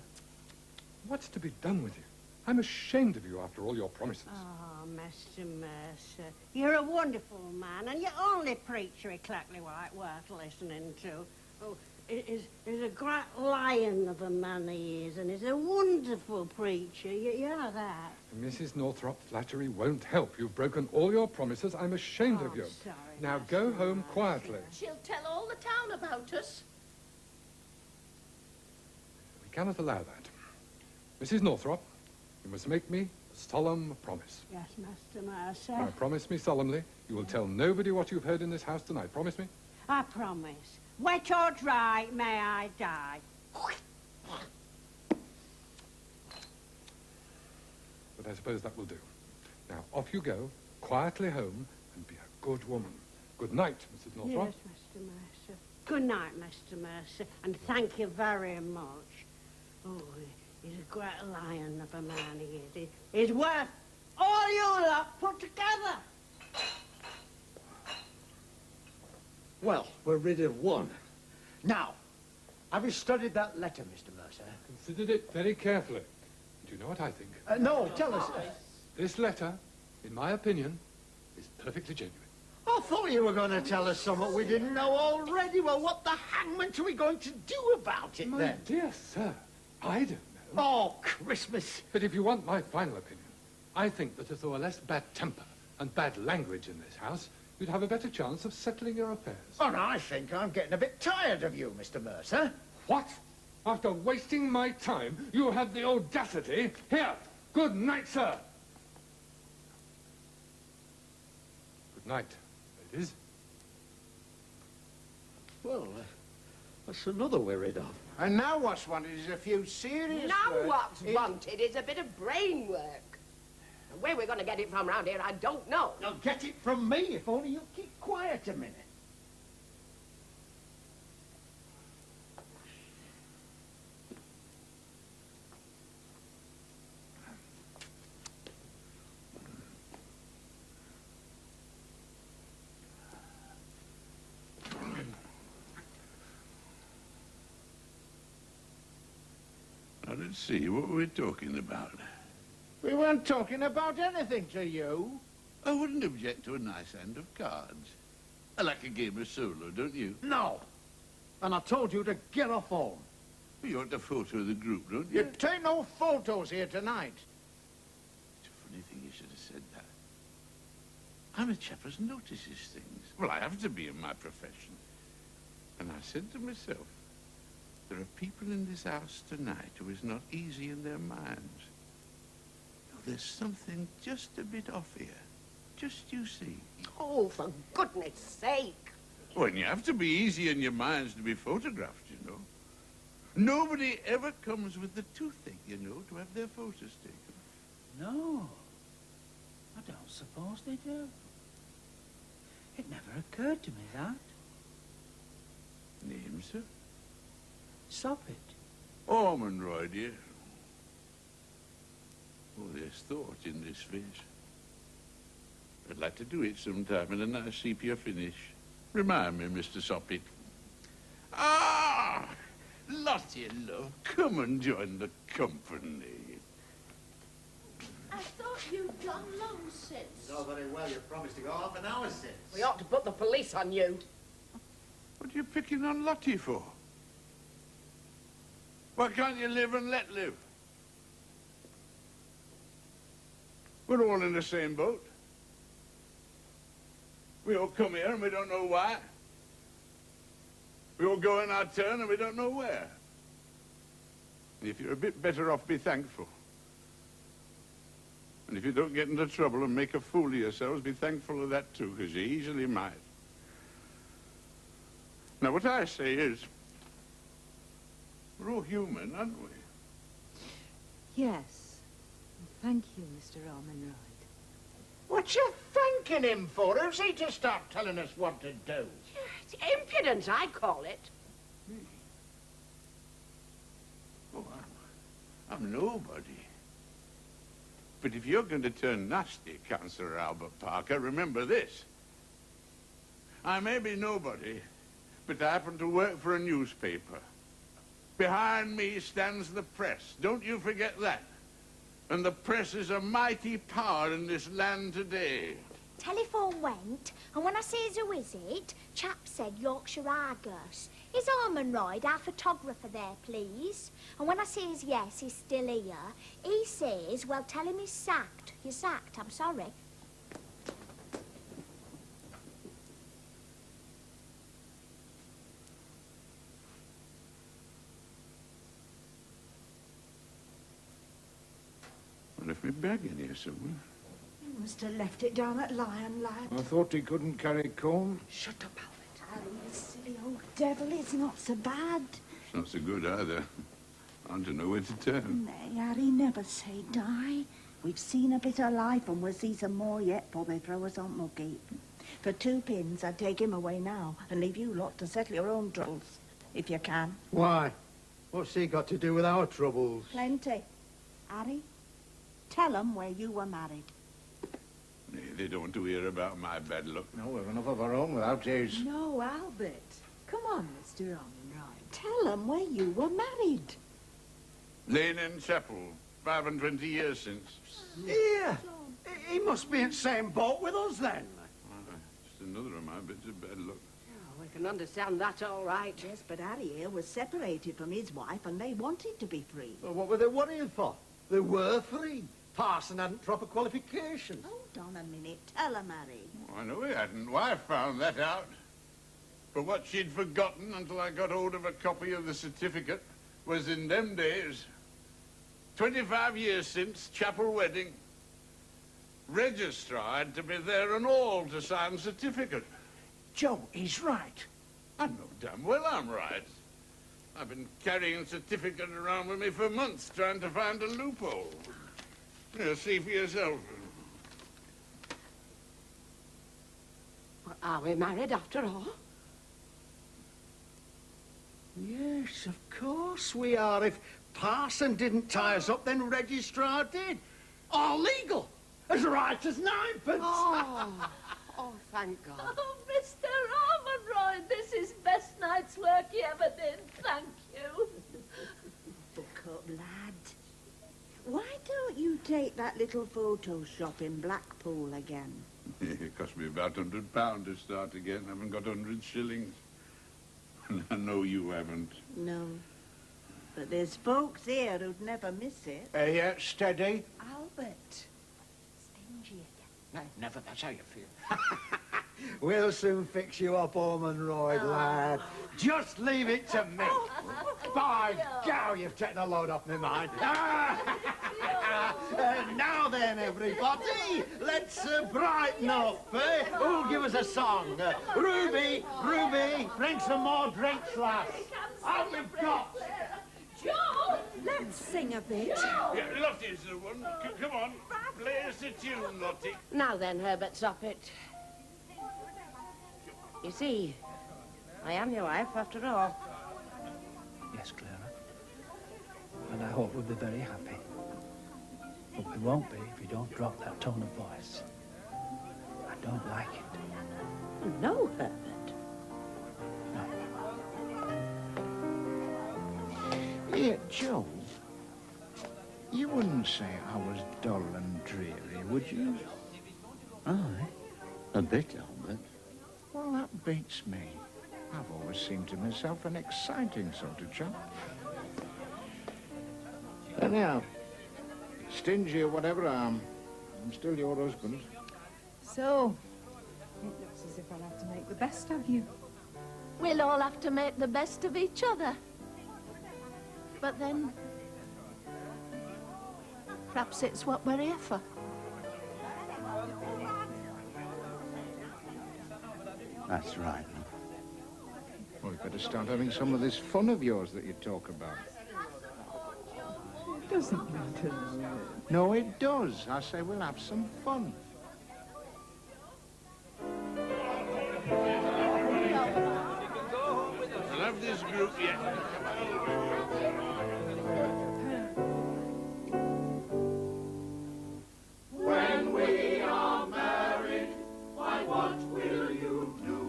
What's to be done with you? I'm ashamed of you after all your promises. Oh, Mr. Mercer, you're a wonderful man, and you're only preacher exactly White worth listening to. Oh, he's a great lion of a man he is, and he's a wonderful preacher. You know that. Mrs. Northrop, flattery won't help. You've broken all your promises. I'm ashamed of you. Sorry, Now Mr. go home Mercer. quietly. She'll tell all the town about us. We cannot allow that. Mrs. Northrop, you must make me a solemn promise. Yes, Mr. Mercer. Now promise me solemnly you will tell nobody what you've heard in this house tonight. Promise me? I promise. Wet or dry, may I die. But I suppose that will do. Now off you go, quietly home, and be a good woman. Good night, Mrs. Northrop. Yes, Mr. Mercer. Good night, Mr. Mercer, and thank you very much. Oh, he's a great lion of a man, he is. He's worth all you lot put together. Well, we're rid of one. Now, have you studied that letter, Mr. Mercer? Considered it very carefully. Do you know what I think? No, tell us. This letter, in my opinion, is perfectly genuine. I thought you were going to tell us something we didn't know already. Well, what the hangment are we going to do about it, My then? dear sir, I don't know. Oh, Christmas. But if you want my final opinion, I think that if there were less bad temper and bad language in this house, you'd have a better chance of settling your affairs. And I think I'm getting a bit tired of you, Mr. Mercer. What? After wasting my time, you have the audacity? Here, good night, sir. Good night, ladies. Well, that's another we're rid of. And now what's wanted is a few serious Now words. what's wanted is a bit of brain work. And where we're going to get it from round here, I don't know. Now, get it from me, if only you'll keep quiet a minute. Now, let's see, what were we talking about? We weren't talking about anything to you. I wouldn't object to a nice hand of cards. I like a game of solo, don't you? No. And I told you to get off home. You want a photo of the group, don't you? You take no photos here tonight. It's a funny thing you should have said that. I'm a chap as notices things. Well, I have to be in my profession. And I said to myself, there are people in this house tonight who is not easy in their minds. there's something just a bit off here. Just you see. Oh, for goodness sake. Well, you have to be easy in your minds to be photographed, you know. Nobody ever comes with the toothache, you know, to have their photos taken. No. I don't suppose they do. It never occurred to me that. Name, sir? Soppit. Ormond Roy, dear. Oh, there's thought in this face. I'd like to do it sometime in a nice sepia finish. Remind me, Mr. Soppit. Ah! Lottie, love, come and join the company. I thought you'd gone long since. It's all very well. You promised to go half an hour since. We ought to put the police on you. What are you picking on Lottie for? Why can't you live and let live? We're all in the same boat. We all come here and we don't know why. We all go in our turn and we don't know where. And if you're a bit better off, be thankful. And if you don't get into trouble and make a fool of yourselves, be thankful of that too, because you easily might. Now, what I say is, we're all human, aren't we? Yes. Thank you, Mr. Ormonroyd. What you thanking him for? Who's he to start telling us what to do? It's impudence, I call it. Me? Oh, I'm nobody. But if you're going to turn nasty, Councillor Albert Parker, remember this. I may be nobody, but I happen to work for a newspaper. Behind me stands the press. Don't you forget that. And the press is a mighty power in this land today. Telephone went, and when I says who is it, chap said Yorkshire Argus. Is Ormonroyd our photographer there, please? And when I says yes, he's still here, he says, well, tell him he's sacked. You're sacked, I'm sorry. I left me bag in here somewhere. You must have left it down at Lion, lad. I thought he couldn't carry comb. Shut up, Albert. Harry, you silly old devil. It's not so bad. It's not so good either. I don't know where to turn. Nay, Harry, never say die. We've seen a bit of life and we'll see some more yet, probably throw us on Muggy. For 2 pins, I'd take him away now and leave you lot to settle your own troubles, if you can. Why? What's he got to do with our troubles? Plenty. Harry, tell 'em where you were married. They don't want to hear about my bad luck. No, we've enough of our own without his. No, Albert. Come on, Mr. Ormonroyd. Tell 'em where you were married. Lane in Chapel, 25 years since. Yeah. He must be in the same boat with us then. Just another of my bits of bad luck. Oh, we can understand that all right. Yes, but Harry here was separated from his wife and they wanted to be free. Well, what were they worrying for? They were free. Parson hadn't proper qualifications. Hold on a minute. Tell 'em, Harry. Oh, I know he hadn't. Wife found that out. But what she'd forgotten until I got hold of a copy of the certificate was in them days, 25 years since chapel wedding, registrar had to be there and all to sign certificate. Joe, he's right. I know damn well I'm right. I've been carrying certificate around with me for months trying to find a loophole. Here, see for yourself. Well, are we married after all? Yes, of course we are. If Parson didn't tie us up, then Registrar did. All legal. As right as ninepence. Oh, oh, thank God. Oh, Mr. Ormonroyd, this is best night's work you ever did. Thank you. Buck up, lad. Why don't you take that little photo shop in Blackpool again? It cost me about £100 to start again. I haven't got 100 shillings. And I know you haven't. No. But there's folks here who'd never miss it. Yeah, steady. Albert. Stingy again. No, never. That's how you feel. We'll soon fix you up, Ormonroyd, lad. Just leave it to me. By God, you've taken a load off my mind. Now then, everybody, let's brighten up, eh? Who'll give us a song? Ruby, bring some more drinks, lass. Out you've got. Joe! Let's sing a bit. Yeah, Lottie's the one. Come on, play us a tune, Lottie. Now then, Herbert, stop it. You see, I am your wife after all. Yes, Clara. And I hope we'll be very happy. But we won't be if you don't drop that tone of voice. I don't like it. No, Herbert. Here, Joe, you wouldn't say I was dull and dreary, would you? Aye, a bit, Albert. Well, that beats me. I've always seemed to myself an exciting sort of chap. Anyhow, stingy or whatever I am, I'm still your husband. So, it looks as if I'll have to make the best of you. We'll all have to make the best of each other. But then, perhaps it's what we're here for. That's right. Well, we'd better start having some of this fun of yours that you talk about. Doesn't matter. No, it does. I say we'll have some fun. I'll have this group yet. When we are married, why what will you do?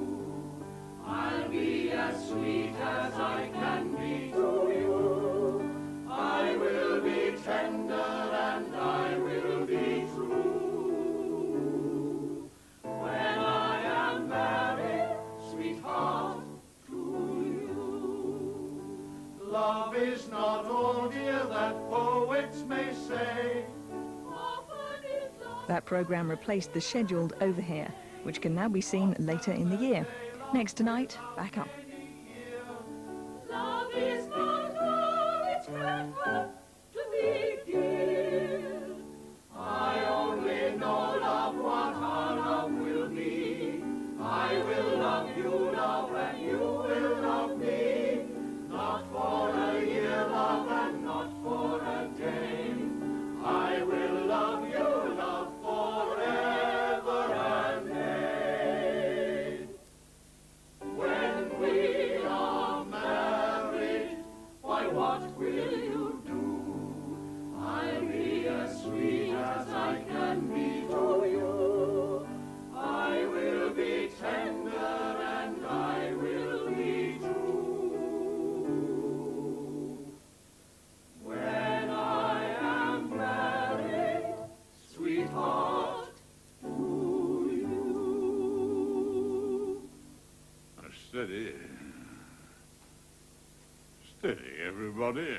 I'll be as sweet as I can be to you. I will be tender and I will be true. When I am married, sweetheart, to you. Love is not all, dear, that poets may say. That programme replaced the scheduled Over Here, which can now be seen later in the year. Next tonight, Back Up. Love is not all it's cracked up to be, dear. I only know, love, what our love will be. I will love you, love, and you will love me. Not for a year, love, and not for a day. I will love you, love, forever and ever. When we are married, why what will you do? I'll be as sweet as I can be to you. I will be tender and I will be true. When I am married, sweetheart, to you. Steady. Steady, everybody.